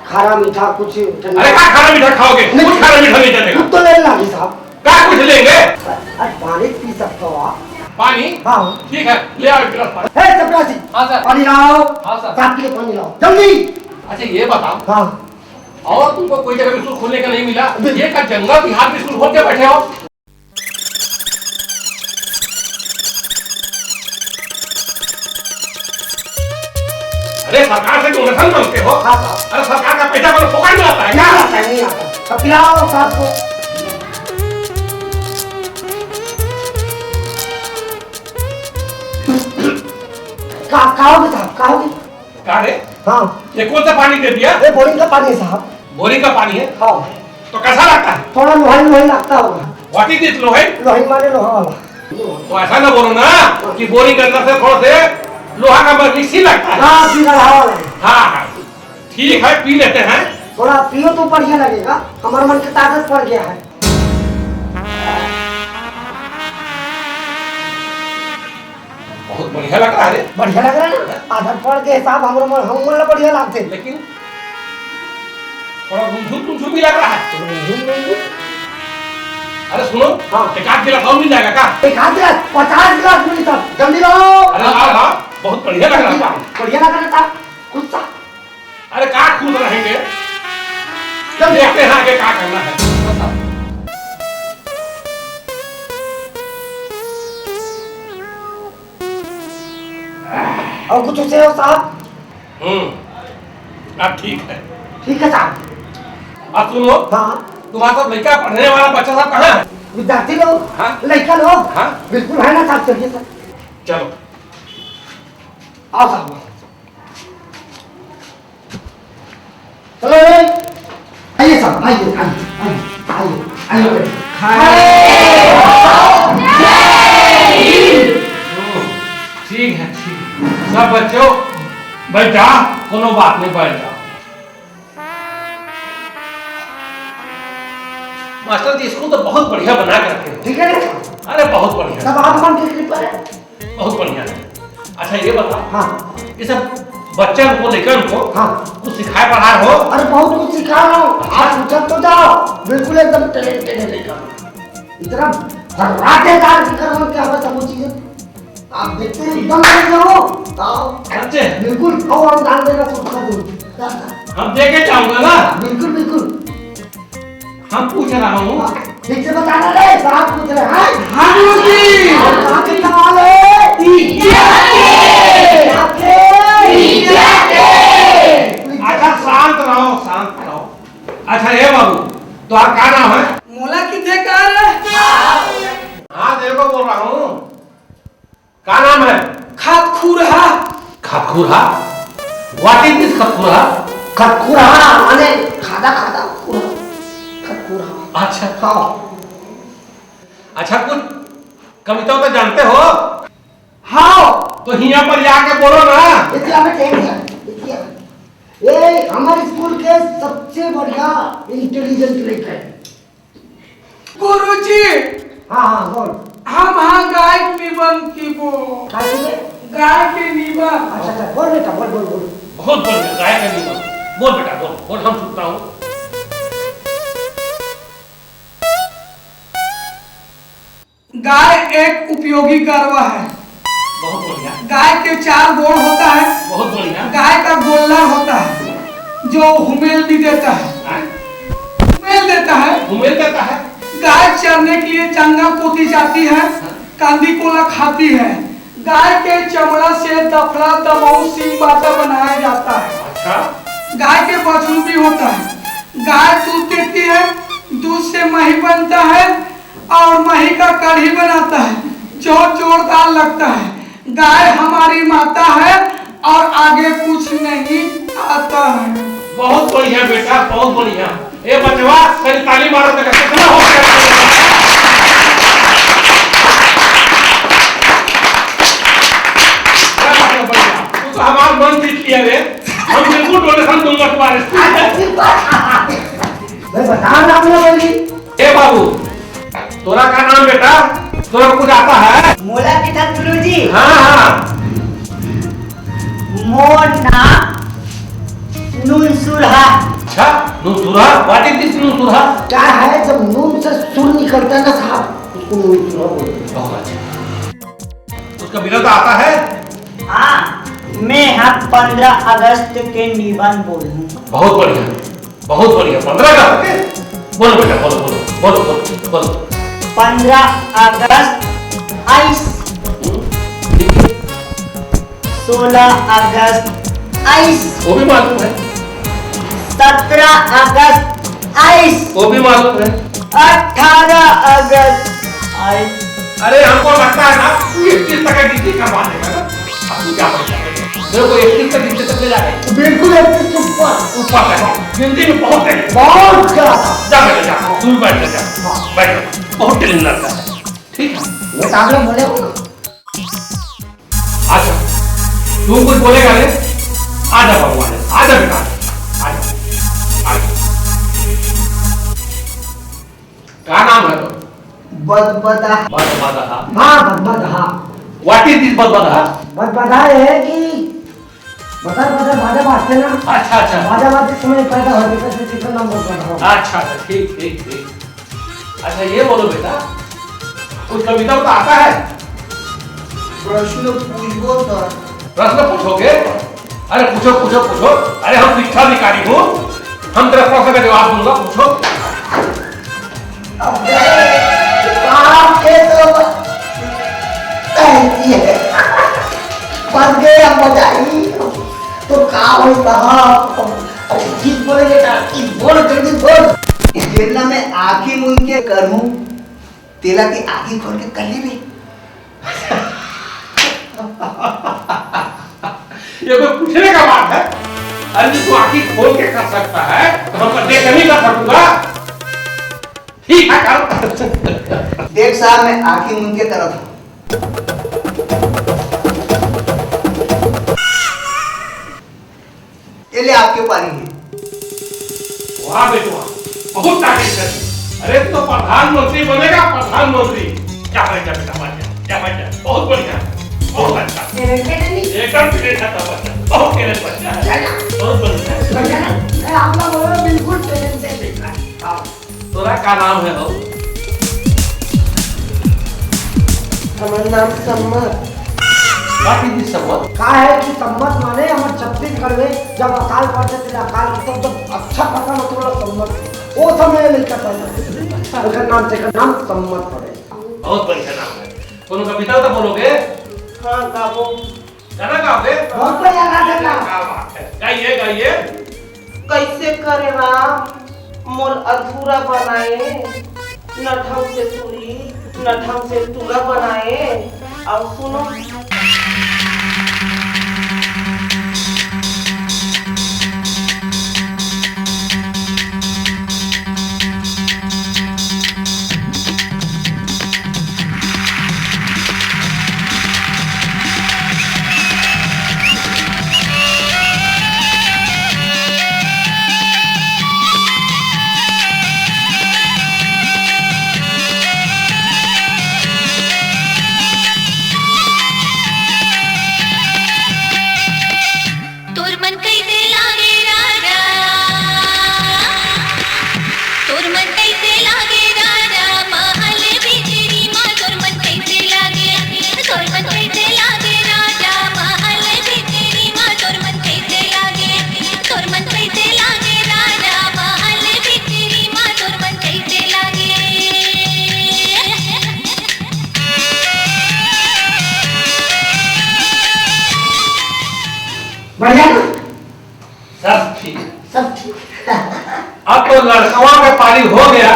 खारा मीठा कुछ अरे क्या खाना मीठा खाओगे कुछ खाना मीठा नहीं चलेगा कुछ तो ले लागी साहब क्या कुछ लेंगे आज पानी पी सकते हो आप पानी हाँ ठीक है ले आओ एक गिलास पानी हे चपरासी हाँ सर पानी लाओ हाँ सर साहब के लिए पानी लाओ जल्दी अच्छा ये बताओ हाँ और तुमको कोई जगह स्कूल खोलने का नहीं मिला ये का जंगल बिहार में स्कूल खोल के बैठे हो अरे सरकार से डोनेशन मांगते हो हाँ साहब अरे सरकार का पैसा को फोकट में आता है क्या क्या आता है नहीं आता तो पिलाओ साहब को कहोगे साहब कहोगे क्या रे? हाँ ये कौन सा पानी दे दिया? ये बोरिंग का पानी है साहब। बोरिंग का पानी है? हाँ तो कैसा लगता है? थोड़ा लोहाई लोहाई लगता होगा। व्हाट इज दिस लोहे? लोहाई माने लोहा वाला। तो ऐसा ना बोलो ना कि बोरिंग के अंदर से थोड़ा से लोहा का मिक्सी लगता है। हाँ पी रहा वाला है। हाँ ठीक है, पी लेते हैं। थोड़ा पियो तो बढ़िया लगेगा, हमारे मन की ताकत पड़ गया है। बहुत बढ़िया लग रहा है रे। बढ़िया लग रहा है ना, आदत पड़ के हिसाब हम मन बढ़िया लगते। लेकिन थोड़ा गुमझुम भी लग रहा है। अरे सुनो, हाँ। एक आध गिलास और मिल जाएगा क्या? एक हाथ गिलास 50 गिलास मिली था, जल्दी लो। अरे हाँ, बहुत बढ़िया लग रहा है। बढ़िया लग रहा था, गुस्सा। अरे कहाँ खुद रहेंगे, देखते हैं आगे क्या करना है। और कुछ उसे हो साहब? अब ठीक है। ठीक है साहब। अब सुनो, हाँ तुम्हारा सब लड़का पढ़ने वाला बच्चा सब कहाँ है? विद्यार्थी लोग, हाँ? लड़का लोग, हाँ? बिल्कुल है ना साहब, चलिए सर। चलो आओ साहब, चलो आइए साहब, आइए आइए आइए ठीक है, ठीक है। सब बच्चों बैठ जा, कोनो बात नहीं, बैठ जाओ। मास्टर जी स्कूल तो बहुत बढ़िया बना के रखे हैं। ठीक है ना? अरे बहुत बढ़िया, सब आप मन की कृपा है। बहुत बढ़िया है। अच्छा ये बताओ, हाँ ये सब बच्चे को लेकर उनको हाँ कुछ सिखाए पढ़ाए हो? अरे बहुत कुछ सिखा रहा हूँ, आप पूछब तो जाओ। बिल्कुल एकदम टैलेंटेड है लड़का, इतना फर्राटेदार विक्रम क्या बता वो चीजें आप देखते हैं, एकदम लग जाओ। आओ बच्चे बिल्कुल, आओ हम डाल देगा सोचना दूर। हम देखे जाऊंगा ना। बिल्कुल बिल्कुल, हम पूछ रहा हूँ, ठीक से बताना रे, साहब पूछ रहे हैं। हाँ गुरुजी। कहाँ के सवाल है? अच्छा शांत रहो, शांत रहो। अच्छा ये बाबू, तो आप क्या नाम है? मोला किथे कर? हाँ देखो बोल रहा हूँ, क्या नाम है? खतखुरहा। खतखुरहा? व्हाट इज दिस खतखुरहा? खतखुरहा माने खादा खादा खुरा, खतखुरहा। अच्छा हाँ अच्छा, कुछ कविता तो जानते हो? हाँ तो यहाँ पर जाके बोलो ना। इतिया में टेक दिया, इतिया। ये हमारे स्कूल के सबसे बढ़िया इंटेलिजेंट लड़का है। गुरुजी हाँ हाँ बोल। हम हाँ गाय निबंध की वो काय के? गाय के निबंध। अच्छा अच्छा बोल बेटा, बोल बोल बोल। बहुत बढ़िया, गाय का निबंध। बोल बेटा बोल, बोल, हम सुनता हूँ। गाय एक उपयोगी गरवा है। बहुत बढ़िया, गाय के 4 गोड़ होता है। बहुत बढ़िया। गाय का गोल्लर होता है जो हुमेल भी देता है, हाँ? हुमेल देता है। घूमेल देता है। गाय चरने के लिए चंगा पोती जाती है, कांदी कोला खाती है। गाय के चमड़ा से दफड़ा दबाऊ सिंह बाटा बनाया जाता है। अच्छा, गाय के बछड़ू भी होता है। गाय दूध देती है, दूध से मही बनता है और मही का कढ़ी बनाता है जो जोरदार लगता है। गाय हमारी माता है और आगे कुछ नहीं आता है। बहुत बढ़िया बेटा, बहुत बढ़िया। ए बचवा, तेरी ताली मारो तो कितना हो गया? तू तो हमारा मन जीत लिया रे। हम बिल्कुल डोनेशन दूंगा तुम्हारे स्कूल। मैं बता रहा हूँ बोली। ए बाबू, तोरा का नाम बेटा? तोरा कुछ आता है? मोला के था गुरुजी। हाँ हाँ। मोर नाम नूनसुरहा। अच्छा, नूनसुरहा? व्हाट इज दिस नूनसुरहा? क्या है, जब नून से सुर निकलता है ना साहब, उसको नूनसुरहा बोलते हैं। बहुत अच्छा। उसका बिरद आता है? हाँ, मैं हाँ 15 अगस्त के निबंध बोलूँ। बहुत बढ़िया, बहुत बढ़िया। 15 का बोलो बेटा, बोलो बोलो बोलो बोलो बोलो। 15 अगस्त 16 अगस्त 22, वो भी मालूम है। 17 अगस्त 22, वो भी मालूम है। 18 अगस्त 22। अरे हमको लगता है ना 20 तक का गिनती करवा देगा ना। अब तू क्या बोल रहा है? मेरे को 31 तक गिनते तक ले जाए। बिल्कुल 31 ऊपर ऊपर तक गिनती में बहुत है। बहुत ज्यादा। जा बेटा जा, तू बैठ जा, बैठ, बहुत टेंशन लगता है। ठीक है, मैं आप लोग बोले हो। अच्छा तू कुछ बोलेगा रे? आजा भगवान, आजा बेटा, आजा, आजा। क्या नाम है तो? बदबदा। बदबदा। हाँ बदबदा। What is this बदबदा? बदबदा है कि बदर बदर बाजा बाजते ना। अच्छा अच्छा। बाजा बाजते समय पैदा होने का किसी नाम बदबदा हो। अच्छा अच्छा, ठीक ठीक ठीक। अच्छा ये बोलो बेटा, कुछ कविता तो आता है? प्रश्न पूछो सर। प्रश्न पूछोगे? अरे पूछो पूछो पूछो। अरे हम शिक्षा अधिकारी हूँ, हम तेरा प्रश्न का जवाब दूंगा, पूछो। आपके तो कहती है बच गए अब बजाई तो का होई कहा किस बोलेगे कि बोल जल्दी बोल। जेला में आंखें मूंद के करूं तेला की आंखें खोल के कर ले भी। ये कोई पूछने का बात है? अरे तू आंखें खोल के कर सकता है तो हम देख नहीं कर सकूंगा। ठीक है कर। देख साहब मैं आंखें मूंद के तरफ हूं। ये ले आपके पानी है। वाह बेटा, बहुत तारीफ है। अरे तू तो प्रधानमंत्री बनेगा, प्रधानमंत्री। क्या बेटा बेटा क्या बच्चा, बहुत बढ़िया, बहुत अच्छा। एकदम टेलेंट है बच्चा, बहुत टेलेंट बच्चा है, बहुत बढ़िया। आप लोग बोलो बिल्कुल टेलेंटेड है। तोरा क्या नाम है हो? हमारा नाम सम्मत। बाकी भी सम्मत का है कि सम्मत माने हमारे छत्तीसगढ़ में जब अकाल पड़ते थे अकाल तो जब अच्छा पता मतलब सम्मत वो समय लिखा था उसका नाम से नाम सम्मत पड़े। बहुत बढ़िया नाम है। कौन कविता तो बोलोगे? हाँ गाओ। गाना गाओगे? बहुत बढ़िया गाना क्या बात है, गाइए गाइए। कैसे करे राम मोर अधूरा बनाए, न ढंग से तुरी न ढंग से तुरा बनाए। और सुनो बढ़िया ना? सब ठीक है, सब ठीक। अब तो लड़कवा का पारी हो गया,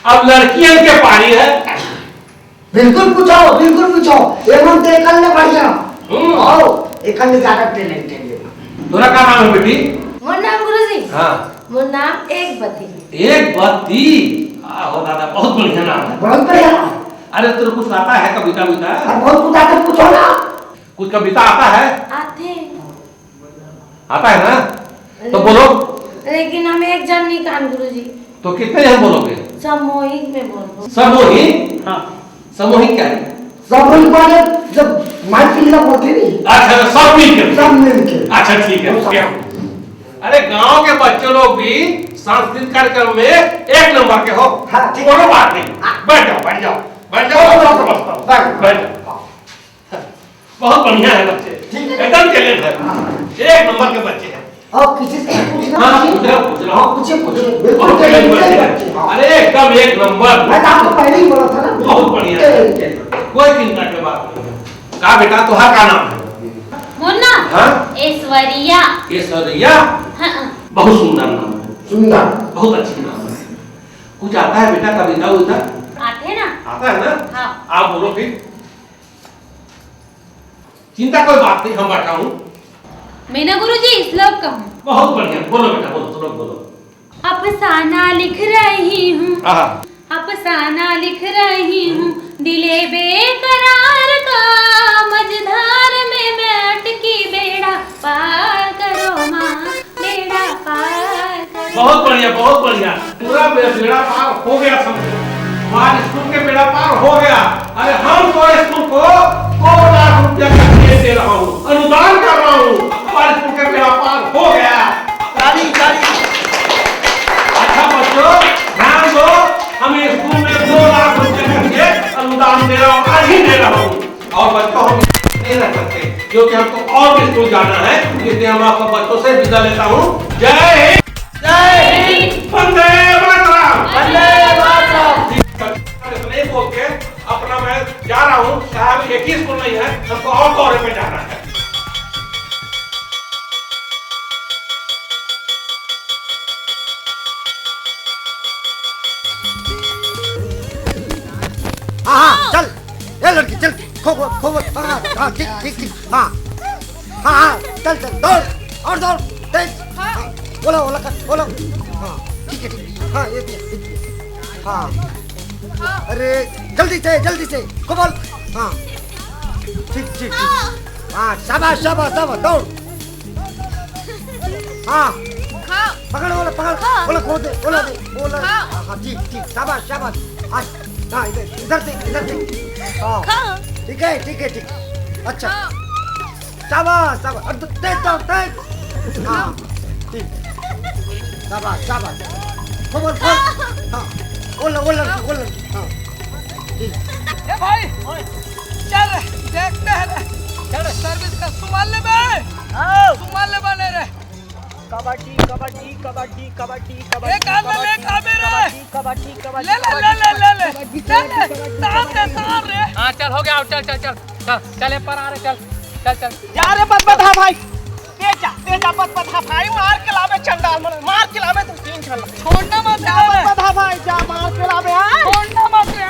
अब लड़कियों के पारी है। बिल्कुल पूछो बिल्कुल पूछो। एवं देखल ने बढ़िया। आओ एकल ने ज्यादा टैलेंटेड है। तोरा का नाम है बेटी? मोर नाम गुरुजी। हाँ मोर नाम एक बत्ती। एक बत्ती। हो दादा, बहुत बढ़िया नाम है, बहुत बढ़िया। अरे तेरे कुछ आता है कविता विता? बहुत कुछ आते पूछो ना। कुछ कविता आता है? आते आता है ना? तो बोलो। लेकिन हम एक जन नहीं कान गुरुजी। तो कितने जन बोलोगे? सामूहिक में बोलो। सामूहिक? हाँ सामूहिक क्या है? सामूहिक माने जब माइक की जब बोलते नहीं। अच्छा सब मिलकर। सब मिलके। अच्छा ठीक है। अरे गांव के बच्चे लोग भी सांस्कृतिक कार्यक्रम में एक नंबर के हो। हाँ ठीक। कोई बात नहीं, बैठ जाओ बैठ जाओ बैठ जाओ, बैठ जाओ। बहुत बढ़िया है बच्चे, एकदम टैलेंट है, एक नंबर के बच्चे हैं। और किसी से पूछना? हाँ पूछ रहा हूँ। पूछे बहुत टैलेंट बच्चे हैं। अरे एकदम एक नंबर। मैं तो आपको पहले ही बोला था ना। बहुत बढ़िया है, कोई चिंता की बात नहीं। कहा बेटा तुहार का नाम है? मुन्ना। हाँ ऐश्वर्या। ऐश्वर्या? हाँ बहुत सुंदर नाम है, सुंदर, बहुत अच्छी नाम है। कुछ आता है बेटा कविता उविता? आते ना? आता है ना? हाँ। आप बोलो फिर। चिंता कोई बात नहीं, हम बैठा हूँ। मैं ना गुरुजी श्लोक कहूँ। बहुत बढ़िया, बोलो बेटा, बोलो, श्लोक बोलो। अफसाना लिख रही हूँ, आहा, अफसाना लिख रही हूँ, दिले बेकरार का, मझधार में मैं अटकी, बेड़ा पार करो माँ, बेड़ा पार करो। बहुत बढ़िया, बहुत बढ़िया। पूरा बेड़ा पार हो गया, समझो। हमारे स्कूल के बेड़ा पार हो गया। अरे हम तो स्कूल को 2 लाख रुपया का चेक दे रहा हूँ, अनुदान कर रहा हूँ। हमारे स्कूल के बेड़ा पार हो गया। ताली ताली। अच्छा बच्चों, ध्यान दो, हम इस स्कूल में 2 लाख रुपए का चेक अनुदान दे रहा हूँ, आज ही दे रहा हूँ। और बच्चों हम नहीं रह सकते, क्योंकि हमको और भी स्कूल जाना है, इसलिए हम आपको बच्चों से विदा लेता हूँ। जय हिंद, जय हिंद, वंदे मातरम, वंदे मातरम। नहीं बोल के अपना मैं जा रहा हूँ, साहब एक ही स्कूल नहीं है, हमको और दौरे पे जाना है। हाँ चल, ये लड़की चल, खो खो खो, हाँ ठीक ठीक ठीक, हाँ हाँ हाँ, चल चल, दौड़ और दौड़, तेज, बोलो बोलो कर, बोलो, हाँ ठीक है ठीक, हाँ ये भी, हाँ अरे जल्दी से खो बोल, हाँ ठीक ठीक ठीक, हाँ शाबाश शाबाश शाबाश, दौड़, हाँ पकड़ बोलो, पकड़ बोलो, खो दे बोलो, बोलो, हाँ ठीक ठीक, शाबाश शाबाश, हाँ इधर से, हाँ ठीक है ठीक है ठीक, अच्छा शाबाश शाबाश, और तेज दौड़, तेज, हाँ ठीक, शाबाश शाबाश, खोल खोल, हाँ बोल हाँ ठीक। ए भाई चल देखते हैं, चल सर्विस का संभाल ले बे, संभाल ले बने रे। कबड्डी कबड्डी कबड्डी कबड्डी कबड्डी, एक हाथ में ले काबे रे, कबड्डी कबड्डी, ले तार रे। हाँ चल हो गया, चल चल चल चल चल पर आ रहे, चल चल चल जा रे बदबदा भाई, तेजा बदबदा भाई, मार के लावे चंडाल, मार के लावे तू 3 छल्ला, छोड़ना मत जा बदबदा भाई, जा मार के लावे, हाँ छोड़ना मत रे।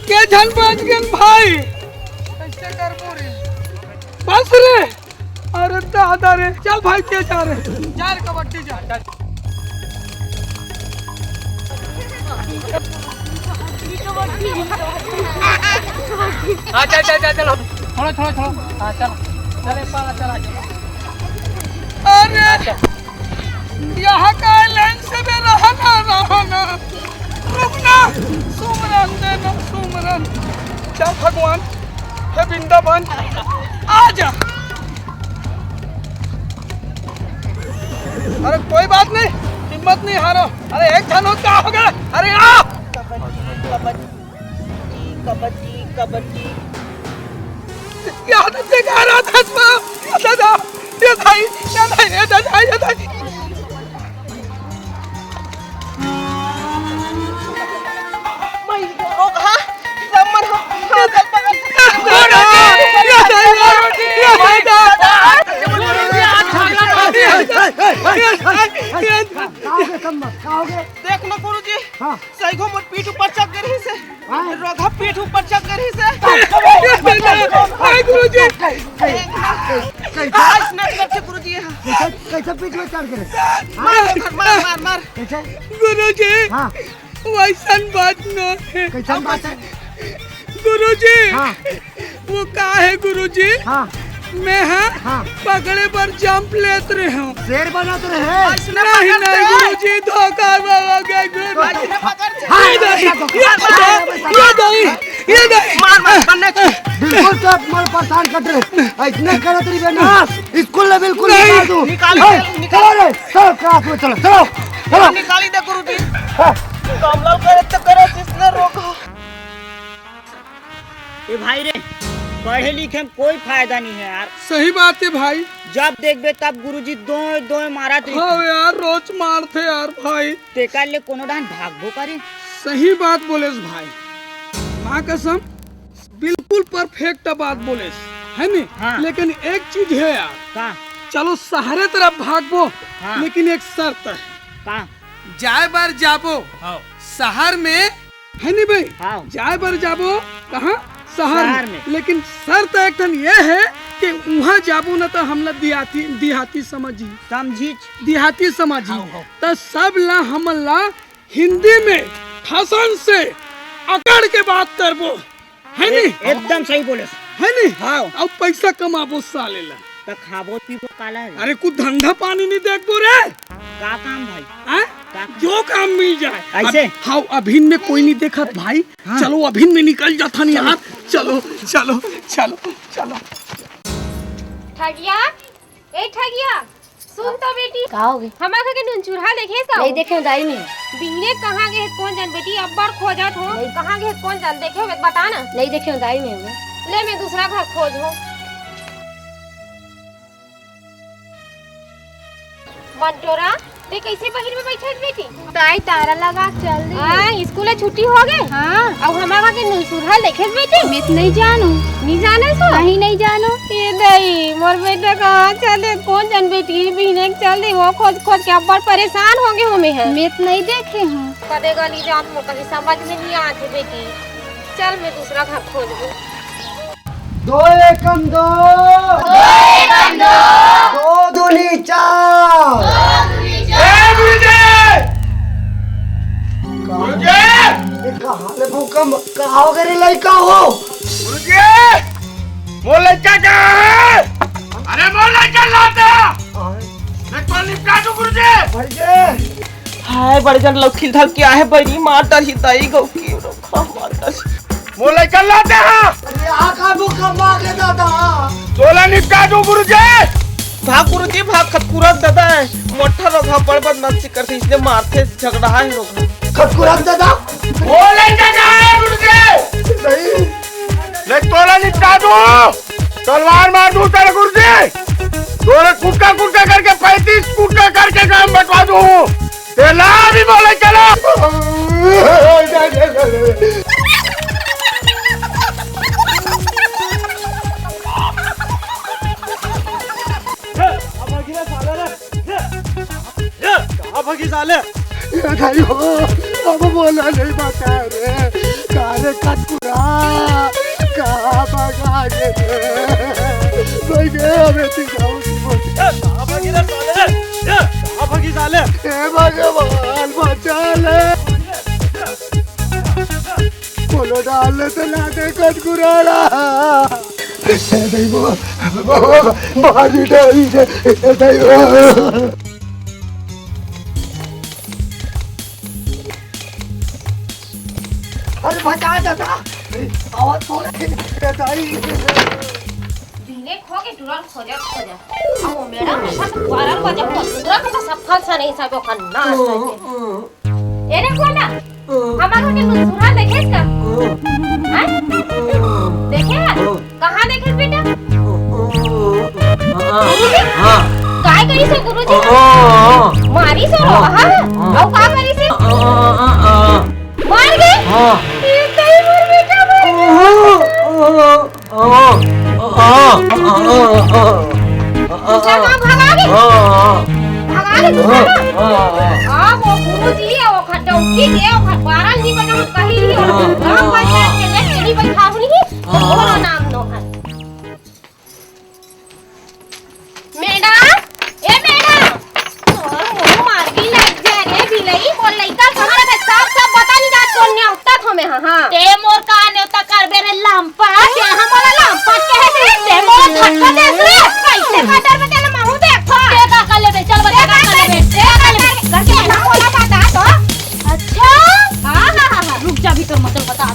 के झन बच गन भाई, कैसे कर पूरी बस रे, अरे दादा रे, चल भाई के जा रे, जा रे कबड्डी जा, हाँ चल चल चल चलो, छोड़ो, हाँ चलो चले पाला चला। अरे यहाँ का लाइन से भी रहना, रुकना, सुमरन देना, सुमरन, चल भगवान, हे वृंदावन, आजा। अरे कोई बात नहीं, हिम्मत नहीं हारो, अरे एक जन हो क्या हो गया, अरे आ। कबड्डी याद से कह रहा था दादा, ये भाई, ये दादा, देख लो गुरुजी, सही को मोर पीठ ऊपर चक गई से, रोधा पीठ ऊपर चक गई से, गुरुजी गुरुजी कैसे पीठ में चढ़ गए, मार गुरुजी, वैसन बात न है, कैसा बात है गुरुजी, वो का है गुरुजी, मैं पकड़े पर जंप लेते रहे हूँ, शेर बनाते रहे, नहीं गुरुजी, धोखा हो गया गुरुजी, ये नहीं बिल्कुल तो मन परेशान कर रहे, इतने करे तेरी बेटा, स्कूल में बिल्कुल निकाल दूं, चलो रे, चलो क्लास में चलो, निकाली दे गुरुजी, कमला करे तो करे, किसने रोका। ये भाई रे, पढ़े लिखे में कोई फायदा नहीं है यार, सही बात है भाई, जब देखबे तब गुरुजी दो मारा थे, हाँ यार रोज मारते यार भाई, तेकर ले कोनो डान भागबो करे, सही बात बोले भाई, माँ कसम बिल्कुल परफेक्ट बात बोले है नी। हाँ। लेकिन एक चीज है यार, का चलो शहरे तरफ भागबो, हाँ। लेकिन एक शर्त है, का जाए बार जाबो हाँ। शहर में, है नी भाई? हाँ। जाए बार जाबो कहाँ? शहर शहर में। में। लेकिन शर्त एक ठन ये है कि वहाँ जाबो न तो हमला देहाती समझी, समझी देहाती समझी, हाँ, हाँ। तो सब ला हमला हिंदी में ठसन से अकड़ के बात करबो, है नी? एकदम सही बोले। है नी? हाँ। अब पैसा कमाबो साले ला। तो खाबो पीबो काला है। अरे कुछ धंधा पानी नहीं देखबो रे, का काम भाई? हैं? जो काम मिल जाए ऐसे? हाँ, अभिन में कोई नहीं देखत भाई। हाँ। चलो अभिन में निकल जाता नहीं यार। चलो चलो चलो चलो। ठगिया, ए ठगिया, सुन तो बेटी। का हो गई? हमारे के नुन चूल्हा देखे सा? नहीं देखे दाई में। बिहने कहाँ गए कौन जान बेटी, अब बार खोजत हो। कहाँ गए कौन जान, देखे हो बता ना। नहीं देखे दाई में। ले मैं दूसरा घर खोज हो। मंटोरा, ते कैसे बाहर में बैठे बेटी? ताई तारा लगा चल दी। हाँ, स्कूल छुट्टी हो गए। हाँ। अब हमारा के नुन चूल्हा देखे बेटी? मैं तो नहीं जानू। नहीं जाने सो? नहीं जानू। ये नहीं, मोर बेटा कहाँ चले कौन जान बेटी, बिहने चल दे वो खोज खोज के अब बार परेशान हो गए हमें हैं। मैं तो नहीं देखे हूँ। कदे गली जान मोर कहीं समझ में नहीं आते बेटी। चल मैं दूसरा घर खोज लूं। 2 एकम 2, 2 दूनी 4। कहाँ ले भूकंप, कहाँ हो गए लड़का हो? गुरुजी, वो लड़का कहाँ है? अरे वो लड़का लाता। मैं तो निपटा दूं गुरुजी। हाय बड़जन लखिल धल क्या है बड़ी मातर ही तई गौ की रखा मातर। वो लड़का लाता है। अरे आका भूकंप आ गया दादा। सोला निपटा दूं गुरुजी। भाग गुरुजी भाग, खतकुरत दादा है मोटा रोगा बड़ बदमाशी करते इसलिए मारते झगड़ा है रोगा। खतकुरत दादा? वो लड़का कहाँ है गुरुजी? नहीं। मैं तोला निपटा दूं, तलवार मार दूं तेरे गुरुजी। तोरे कुटका कुटका करके 35 कुटका करके काम बटवा दूं। तेला भी बोले चलो। अब बोला नहीं बता रे, काले कटकुरा कहाँ भगा भगवान बचा ले। बोलो डाल ले तो ना दे कटकुराड़ा। बाजी डाली दे। अरे बचा दादा, आवाज थोड़ा बिहने खो के तुरंत खोजा। अब मैडम ऐसा तो 12 बजे पूरा का सफल सा नहीं सब खन्ना है। एरे बोला हमारा के नुसुरा देखे का? हैं? देखे? कहाँ देखे बेटा? हां काय करी से गुरुजी? मारी से हां और का करी से? मार गए? हां ये कई मोर बेटा दूसरा काम भगा गए? भगा गए दूसरा? वो गुरुजी वो खटौकी के वो खटवारा नहीं बना कहीं नहीं और गांव पंचायत के ले चली भाई खाऊ नहीं और नाम नो है मैडम ए मैडम और मुंह मार भी लग जा रे बिलई बोल लइका कहां है सब बता नहीं जा कौन ने उठता हमें हां ते मोर का ने उठता कर बेरे लंपा के हमारा लंपा के है ते मोर धक्का दे रे कैसे खटर में तेरे माहू देखो ते का कर ले चल बता का कर ले ते कर ले करके ना बोला बता तो अच्छा हां रुक जा भी तो मतलब बता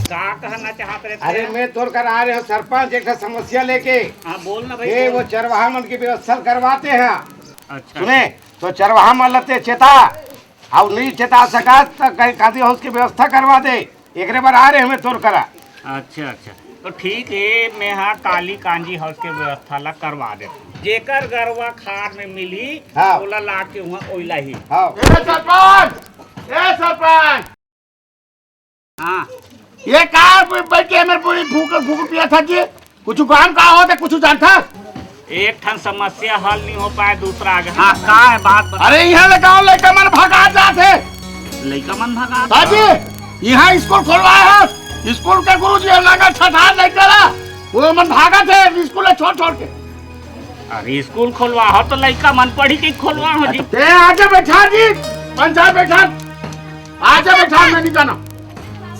का कहना चाहते रहे? अरे मैं तोड़ कर आ रहे हूँ सरपंच एक समस्या लेके। हाँ बोल ना भाई। ये वो चरवाहा मन की व्यवस्था करवाते हैं। अच्छा सुने तो चरवाहा मन लगते चेता और नहीं चेता सका तो कहीं खादी हाउस की व्यवस्था करवा दे। एक बार आ रहे हमें तोड़ करा। अच्छा अच्छा तो ठीक है, मैं हाँ काली कांजी हाउस के व्यवस्था ला करवा दे। जेकर गरवा खार में मिली हाँ। ओला ला के वहाँ ओइला ही। हाँ सरपंच हाँ ये कार बैठ के मेरे पूरी भूख पिया था जी। कुछ काम का होता कुछ जानता। एक ठन समस्या हल नहीं हो पाए, दूसरा आगे। हाँ का है बात बता। अरे यहाँ लगाओ लड़का मन भगा जाते। लड़का मन भगा हाजी यहाँ स्कूल खोलवाया है। स्कूल के गुरु जी लगा छठार नहीं करा वो मन भागा थे स्कूल छोड़ छोड़ के। अरे स्कूल खोलवा हो तो लड़का मन पढ़ी के खोलवा हो जी। ते आगे बैठा जी पंचायत बैठा आगे बैठा मैं नहीं जाना।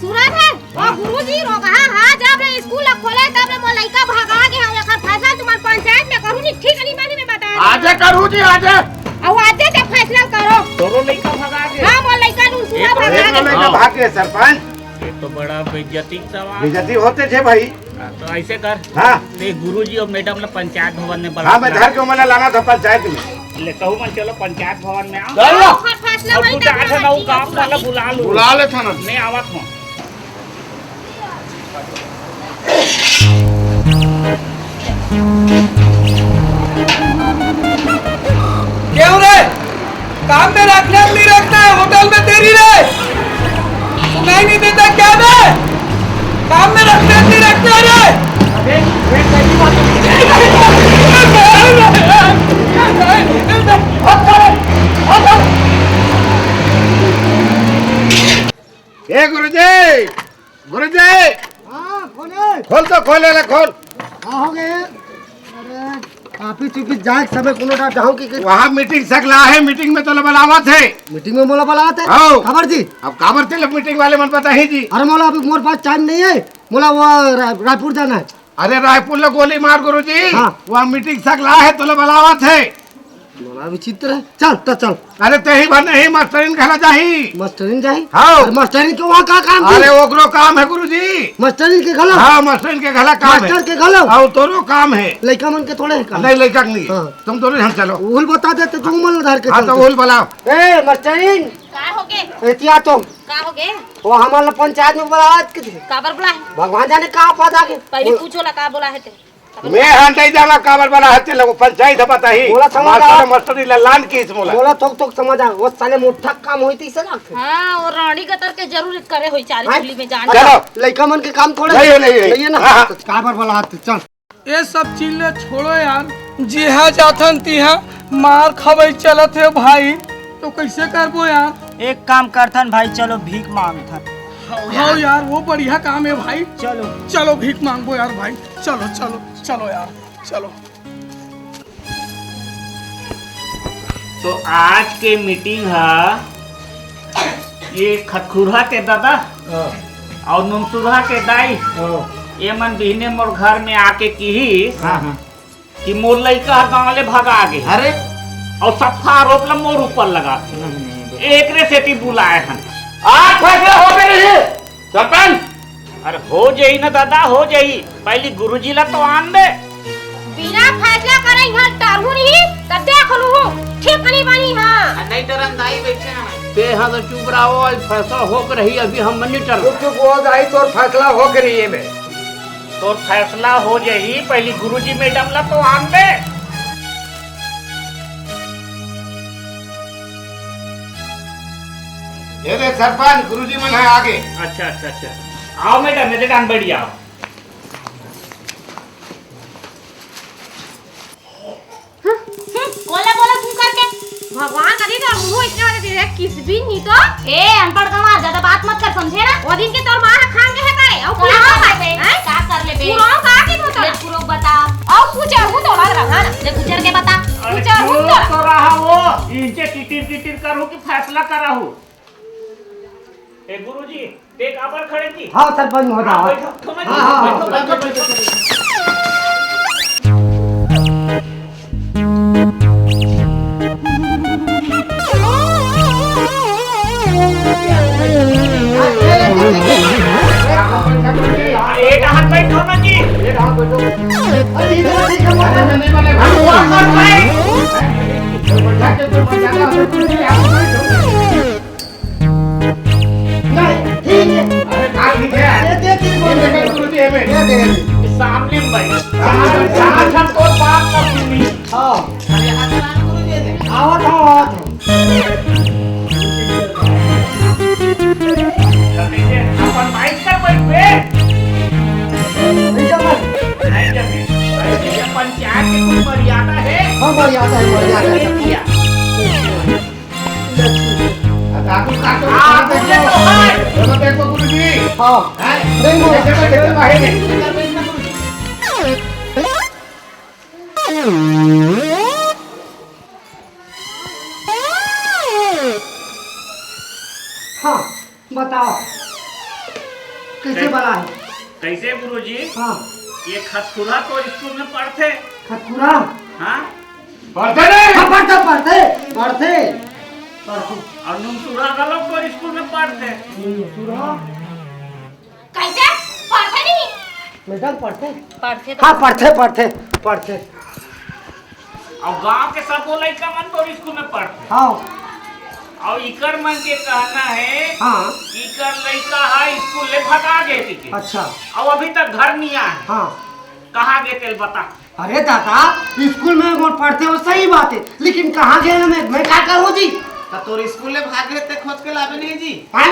सूरज है और गुरुजी रो कहा हां जब रे स्कूल खोले तब रे मो लइका भागा के हम एकर फैसला तुम्हार पंचायत में करू नी ठीक नहीं बानी में बता। आजे करू जी आजे अब आजे ते फैसला करो। तोरो लइका भागा के। हां मो लइका नु सुना भागा के। भाग के सरपंच ये तो बड़ा बेइज्जती सवाल। बेइज्जती होते थे भाई। तो ऐसे कर हाँ ते गुरुजी और मैडम ला पंचायत भवन में हाँ मैं घर के मला लाना था पंचायत में। ले कहूं मन चलो पंचायत भवन में आओ। चलो फैसला वही तू जा ना काम वाला बुला ले था ना। मैं आवत हूं। क्यों रे काम में रखना नहीं रखना है होटल में तेरी रे सुनाई नहीं देता क्या बे काम में रखना नहीं रखना रे। ए गुरुजी गुरुजी खोल तो खोले ले खोल। हो गए अरे काफी चुकी जाए समय कोनो डा जाऊं कि वहाँ मीटिंग सकला है। मीटिंग में तो बुलावा थे। मीटिंग में मोला बुलाते आओ। खबर जी अब काबर थे मीटिंग वाले मन पता ही जी। अरे मोला अभी मोर पास टाइम नहीं है मोला वो रायपुर जाना है। अरे रायपुर ले गोली मार गुरुजी। हाँ। वहाँ मीटिंग सकला है तो बुलावा थे। मोला विचित्र है चल तो चल। अरे ते ही भर नहीं मास्टरिन कहला जाही। मास्टरिन जाही हाँ। अरे मास्टरिन के वहाँ का काम अरे ओकरो काम है गुरुजी। मास्टरिन के गलो हाँ मास्टरिन के गला काम है। मास्टर के गलो और तोरो काम है। लड़का मन के थोड़े है काम नहीं लड़का नहीं है। हाँ। तुम दोनों हम चलो। उल बता देते जो मन धर के हाँ तो उल बुलाओ। ए मास्टरिन का हो गे एतिया तो का हो गे वो हमारा पंचायत में बुलावा के थे काबर बुला है भगवान जाने कहाँ पद आगे पहले पूछो ला का बोला है ते। मैं हाँ नहीं जाना काबर बना हत्ते लगो पंचायत बता ही। बोला समझ आ। मास्टर मास्टरी लान की इस मोला। बोला थोक समझ आ वो साले मुठ्ठा काम होई थी सर हां और रानी कतर के जरूर करे होई चारी हाँ? चुली में जान। चलो लड़का मन के काम थोड़े नहीं है, नहीं है। है ना हाँ। तो काबर बुलाते चल। ये सब चीज छोड़ो यार जिहा जाथन तिहा मार खबई चलत है भाई तो कैसे करबो यार। एक काम करथन भाई चलो भीख मांगथन। हाँ यार वो बढ़िया काम है भाई। चलो चलो भीख मांगो यार भाई चलो चलो चलो यार चलो। तो आज के मीटिंग है ये खतखुरहा के दादा और नुनसुरहा के दाई ये मन बिहने मोर घर में आके की कि मोर लइका गाँव ले भगा गे। अरे और सफा आरोप ला मोर ऊपर लगा एकरे सेती बुलाए हन। आज फैसला हो गए रही सरपंच। अरे हो जाई ना दादा हो जाई। पहले गुरुजी ला तो आन दे। बिना फैसला करे यहां टारू नहीं तब देख लू ठीक नहीं बनी हां नहीं तो रंदाई बैठे हैं। ते हाँ तो चुप रहो फैसला हो कर रही अभी हम नहीं चल। चुप हो जाई तो फैसला हो कर रही है। तो फैसला हो जाई पहले गुरुजी मैडम ला तो आन दे। ये देख सरपंच गुरुजी मन है आगे। अच्छा अच्छा अच्छा आओ मैडम मेरे डान बैठ जाओ। बोला बोला तू करके भगवान कभी तो मुंह इतना वाले तेरे किस भी नहीं तो ए अनपढ़ गंवार ज्यादा बात मत कर समझे ना। वो दिन के तोर मां खान के है करे और पूरा खाते हैं का कर ले बे पूरा का की तो ले पूरा बता और पूछा हूं तो लग रहा ना ले गुजर के बता पूछा हूं तो रहा वो इनसे टिटिर करूं कि फैसला कराहूं। ए गुरुजी देख आबर खड़े की। हाँ सरपंच महोदय बैठो हाँ बैठो। अरे इधर ठीक है नहीं बने भगवान कर भाई बढ़िया के तो मजा आ नहीं ठीक है। अरे कहां ठीक है दे बोल दे गुरुजी हमें दे सामने में भाई जहां हम तो बात कर सुनी हाँ अरे हाथ लगा गुरुजी ने आवत हो अपन माइक कर बैठ पे नहीं जमा नहीं जब ये पंचायत की कोई मर्यादा है हाँ मर्यादा है मर्यादा है किया काकू काकू आप मुझे तो हाय देखो गुरुजी हाँ नहीं मोड़ देखो बाहर में हाँ बताओ कैसे बना है कैसे गुरुजी हाँ ये खतखुरा तो स्कूल में पढ़ते खतपुरा हाँ पढ़ते नहीं हाँ पढ़ते पढ़ते पढ़ते पढ़ते और नुमसुरा का लोग तो स्कूल में पढ़ते कैसे पढ़ते नहीं मैडम पढ़ते पढ़ते तो हाँ पढ़ते पढ़ते पढ़ते और गांव के सब वो लड़का मन तो स्कूल में पढ़ते हाँ और इकर मन के कहना है हाँ कि इकर लड़का है स्कूल ले भगा गए थे अच्छा और अभी तक घर नहीं आए हाँ कहाँ गए थे बता अरे दादा स्कूल में वो पढ़ते हो सही बात है लेकिन कहाँ गए मैं क्या करूँ जी तोर स्कूल में भाग लेते खोज के लावे नहीं जी हैं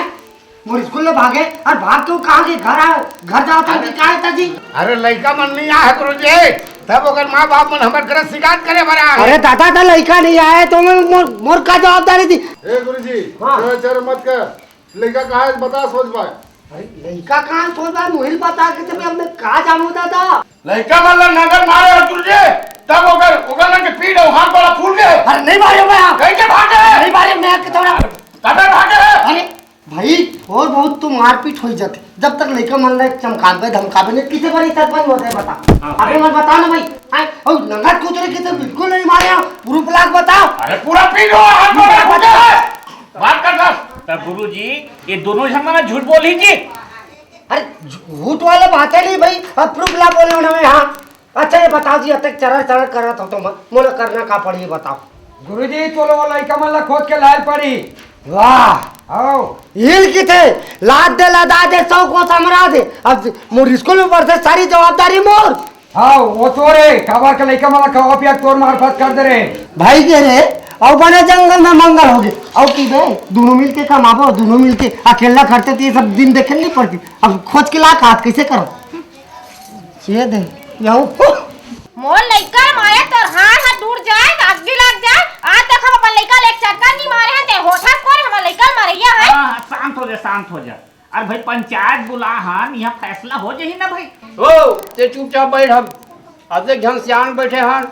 मोर स्कूल में भागे और भाग क्यों कहाँ के घर जाओ तो क्या है जी अरे लड़का मन नहीं आया गुरुजी तब अगर माँ बाप मन हमारे घर शिकायत करे बड़ा अरे दादा दा लड़का नहीं आया तो मैं मोर का जवाबदारी थी ए गुरुजी हाँ। चल मत कर लड़का कहाँ है बता सोच पाए अरे लड़का कहाँ सोच रहा है मुहिल बता के तब हमने कहा जानू दादा लड़का मन नगर मारे और गुरुजी तब अगर के पीठ और हाथ वाला फूल गए अरे नहीं मारे मैं कैसे भागे नहीं मारे मैं थोड़ा कब भागे अरे भाई और बहुत तो मारपीट हो जाती जब तक लड़का मन लायक चमकावे धमकावे ने किसे बड़ी सरपंच होता है बता अबे मत बता ना भाई और नंगा कूतरे की तो बिल्कुल नहीं मारे पूरा प्लाक बताओ अरे पूरा पीठ और हाथ वाला फूल गए बात कर दस तब गुरुजी ये दोनों जमाना झूठ बोली जी अरे झूठ वाले बातें नहीं भाई अब प्रूफ ला बोले ना हाँ अच्छा ये बताओ जी अब तक चरण चरण कर रहा था तो मोला करना का पड़ी ये बताओ गुरुजी तो वो लड़का मन ला खोज के लाल पड़ी वाह आओ हिल की थे लाद दे लदा दे सौ को समरा दे अब मोर स्कूल में पढ़ते सारी जवाबदारी मोर हाँ वो तो रे खबर के लड़का मन ला खावा पिया तोर मार्फत कर दे रे भाई के रे और बने जंगल में मंगल हो गए और की बे दोनों मिलके कमाबो दोनों मिलके अकेला करते थे ये सब दिन देखे नहीं पड़ती अब खोज के ला हाथ कैसे करो ये दे याऊ मोर लइका मारे तोर हाथ दूर जाए नाक भी लग जाए आज तक हम अपन लइका ले एक चक्कर नहीं मारे हैं ते होठा पर हम लइका मारैया है हाँ शांत हो जा अरे भाई पंचायत बुला हन यहाँ फैसला हो जाही ना भाई ओ ते चुपचाप बैठ हम अधे घन सियान बैठे हन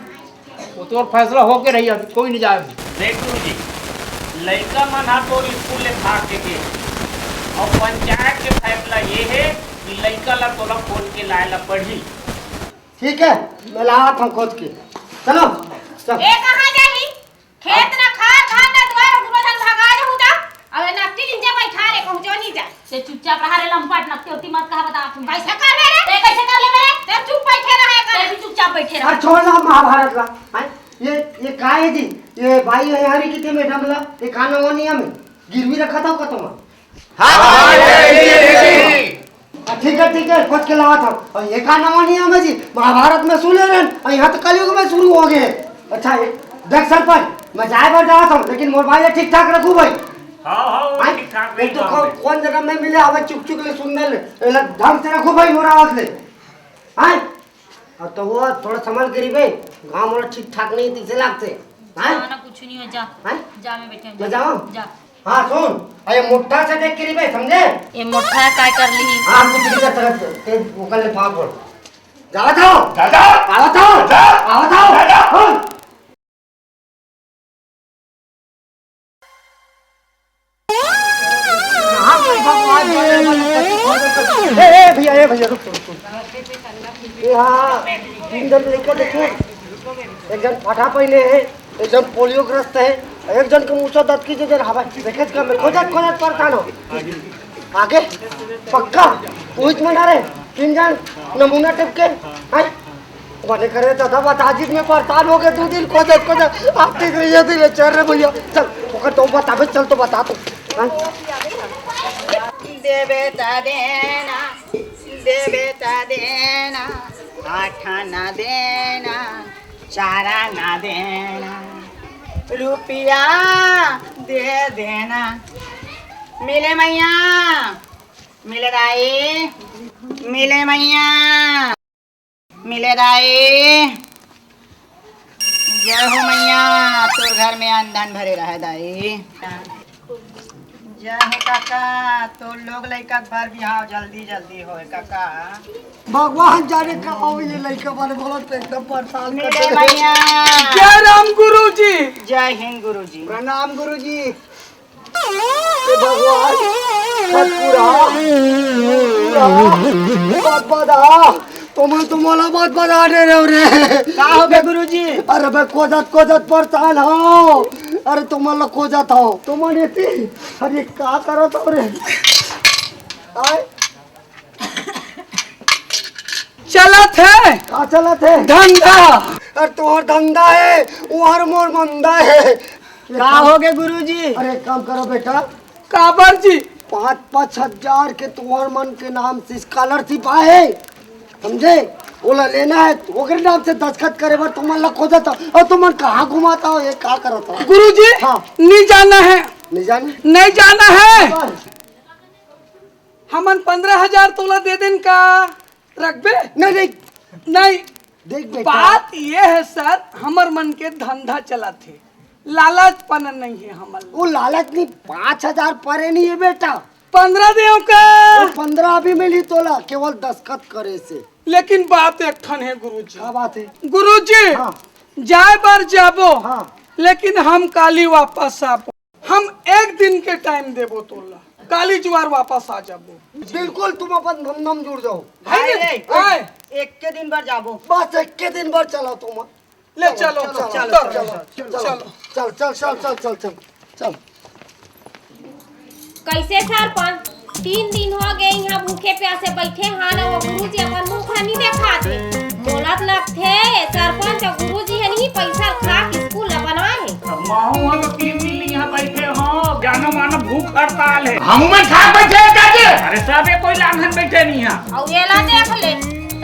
वो तोर फैसला होके रही है कोई नहीं जाए देख गुरुजी लड़का मन हा तो स्कूल ले भाग के और पंचायत के फैसला ये है कि लड़का ला तोला खोज के लाए ला पढ़ी ठीक है मैं लात हम खोज के चलो चल ए कहां जाही खेत ना खा धान ना द्वार दुनो धन भगा जा हुता अब नक्ति दिन जे बैठा रे कहूं जो नहीं जा से चुपचाप रहा रे लंपट नक्ति होती मत कहा बता तुम कैसे कर रे ते कैसे कर ले मेरे ते चुप बैठे रहे कर भी चुपचाप बैठे रहो अरे छोड़ ना महाभारत ला हैं? ये का है जी ये भाई हमारी कितने मैडम ला ये खाना वानी हमें गिरवी रखा था का तुम ठीक है खोज के लावा था और ये खाना वानी हमें जी महाभारत में सुने रहे और यहाँ तो कलयुग में शुरू हो गए अच्छा ये देख सरपंच मैं जाए बार जा था लेकिन मोर भाई ठीक ठाक रखू भाई हाँ ठीक ठाक एक तो कौन जगह में मिले हमें चुप चुप ले सुनने ले ढंग से रखो भाई मोरा आवाज ले हैं और तो वो थोड़ा संभाल करी भाई गांव मोरा ठीक ठाक नहीं तीसरे लागते हैं ना कुछ नहीं हो जा हैं जा मैं बैठे मैं जाऊं जा हाँ सुन अरे मुट्ठा से देख करी भाई समझे ये मोटा काय कर ली हाँ कुछ नहीं कर सकते ते मुकल ले पाँव पड़ जावा था दादा आवा था आवा था भैया रुक ये हाँ तीन जन लेकर देखिए एक जन फटा पहले है एक जन पोलियो ग्रस्त है एक जन के मुँह दर्द की जन हवा देखे खोजत परेशान हो आगे पक्का पूछ में ना रहे तीन जन नमूना टिप के आई बने करे दादा बताजित में परेशान हो गए 2 दिन खोजत आप ठीक रहिए धीरे चल रहे भैया चल ओकर तो बताबे चल तो बता तो देवे ता देना आठा ना देना चारा ना देना रुपया दे देना मिले मैया मिले दाई मिले मैया मिले दाई जय हो मैया तोर घर में अनधन भरे रहे दाई जय हो काका तो लोग लड़का घर बिहाव जल्दी जल्दी हो काका भगवान जाने कब आओ ये लड़का वाले बोलत एकदम परेशान कर मिले मैया जय राम गुरुजी। जय हिंद गुरुजी। प्रणाम गुरुजी। हे भगवान सतपुरा बहुत बड़ा तुम्हारा बहुत बड़ा दे रहे हो रे का हो गए गुरुजी? अरे मैं खोजत परेशान हो अरे तुम्हारा खोजत हो तुम्हारे थी अरे का करो तो रे आए चलत है का चलत है धंधा। अरे तोहर धंधा है उहर मोर मंदा है का हो गए गुरुजी? अरे एक काम करो बेटा काबर जी 5-5 हजार के तुम्हार मन के नाम से स्कॉलरशिप आए समझे ओला लेना है ओकरे नाम से दस्तखत करे बार तुम्हारा खोजत और तुम कहाँ घुमाता हो ये का करता हो गुरुजी? हाँ नहीं जाना है नहीं जाने नहीं जाना है हमन 15,000 तोला दे दिन का रखबे नहीं नहीं देख बेटा बात ये है सर हमर मन के धंधा चला थे लालचपन नहीं है हमर वो लालच नहीं 5,000 परे नहीं है बेटा 15 देव का 15 भी मिली तोला केवल दस्तखत करे से लेकिन बात एक ठन है गुरुजी। क्या बात है गुरुजी हाँ जाए बार जाबो हाँ लेकिन हम काली वापस आबो हम 1 दिन के टाइम देबो तोला काली जुआर वापस आ जाबो बिल्कुल तुम अपन धमधम जुड़ जाओ आए एक के दिन भर जाबो बस एक के दिन भर चलो तुम ले चलो चल कैसे सरपंच 3 दिन हो गए यहाँ भूखे प्यासे बैठे हाँ ना वो गुरुजी अपन मुंह नहीं देखाते बोलत लगथे सरपंच और गुरुजी है नहीं पैसा खा के स्कूल बनवाए महू हो तो 3 दिन यहाँ बैठे हो जानो मानो भूख हड़ताल है हम में खा बैठे काजे अरे सबे कोई लांघन बैठे नहीं है और ये ला देख ले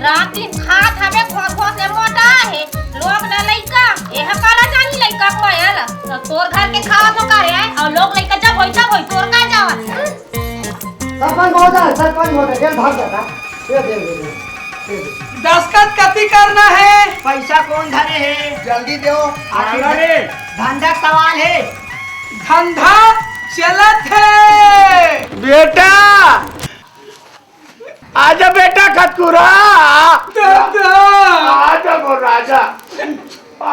रात दिन खात हमें खोस ले मोटा है लोग ना लइका यह काला जानी लइका को आयल तो तोर घर के खावा तो करे है और लोग लइका जब होइता होई तोर का जावत सरपंच हो जा भाग जाता दे दस्तखत कति करना है पैसा कौन धरे है जल्दी दो अरे धंधा सवाल है धंधा चलत है बेटा आजा बेटा खतकुरा आजा मोर राजा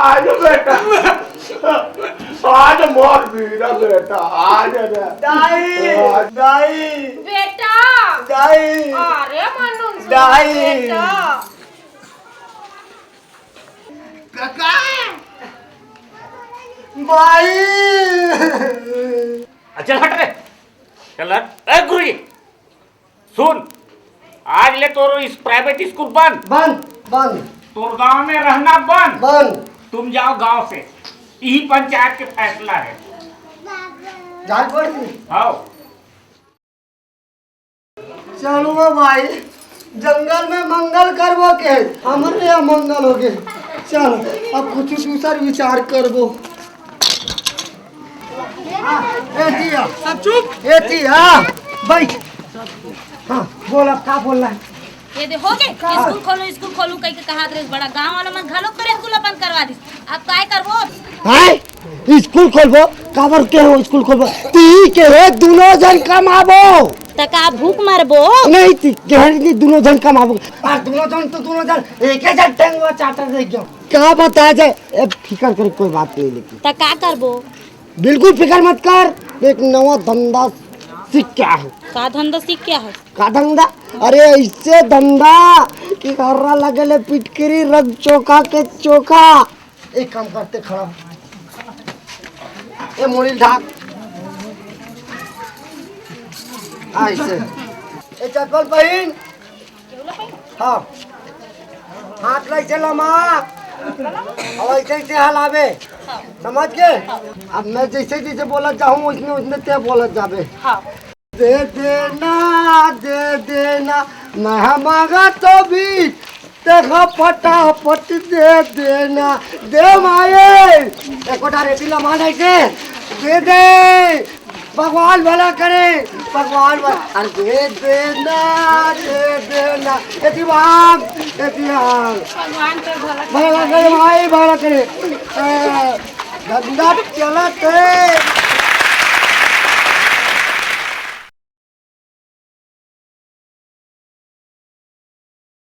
आजा बेटा आज मोर वीरा बेटा आजा दाई बेटा दाई अरे मनु दाई बेटा काका भाई चल हट रे चल हट ए गुरुजी सुन आज ले तोरो इस प्राइवेट स्कूल बंद तोर गांव में रहना बंद तुम जाओ गांव से यही पंचायत के फैसला है जान पड़ती आओ चलो भाई जंगल में मंगल करबो के हमारे यहाँ मंगल हो गए चल अब कुछ दूसर विचार करबो हाँ सब चुप बैठ हाँ बोल अब क्या बोल रहा है ये देखो के स्कूल खोलू कई के कहा रे बड़ा गांव वाला मन घालो करे स्कूल अपन करवा दी अब काय करबो हाय स्कूल खोलबो काबर के हो स्कूल खोलबो ती के है दोनों जन कमाबो तका भूख मारबो नहीं ती के दोनों जन कमाबो आ दोनों जन एक ही जन टेंगवा चाटर दे क्यों क्या बता जाए ए फिकर करे कोई बात नहीं लेकिन तका करबो बिल्कुल फिकर मत कर एक नवा धंधा सीख क्या है का धंधा सीख क्या है का धंधा अरे इससे धंधा कि हर्रा लगेले पिटकरी रग चोखा के चोखा एक काम करते खड़ा ए मोड़ी ढाक ऐसे ए चप्पल पहन हाँ हाथ ले चलो माँ और ऐसे ऐसे हलावे समझ के अब मैं जैसे जैसे बोला चाहूँ उसने उसने ते बोला जावे दे देना मैं मांगा तो भी देखा फटाफट दे देना दे माये एक रेटी लमा नहीं के दे भगवान भला करे भगवान भला अरे दे देना एती बाप भगवान तो भला भला करे भाई भला करे धंधा चलत है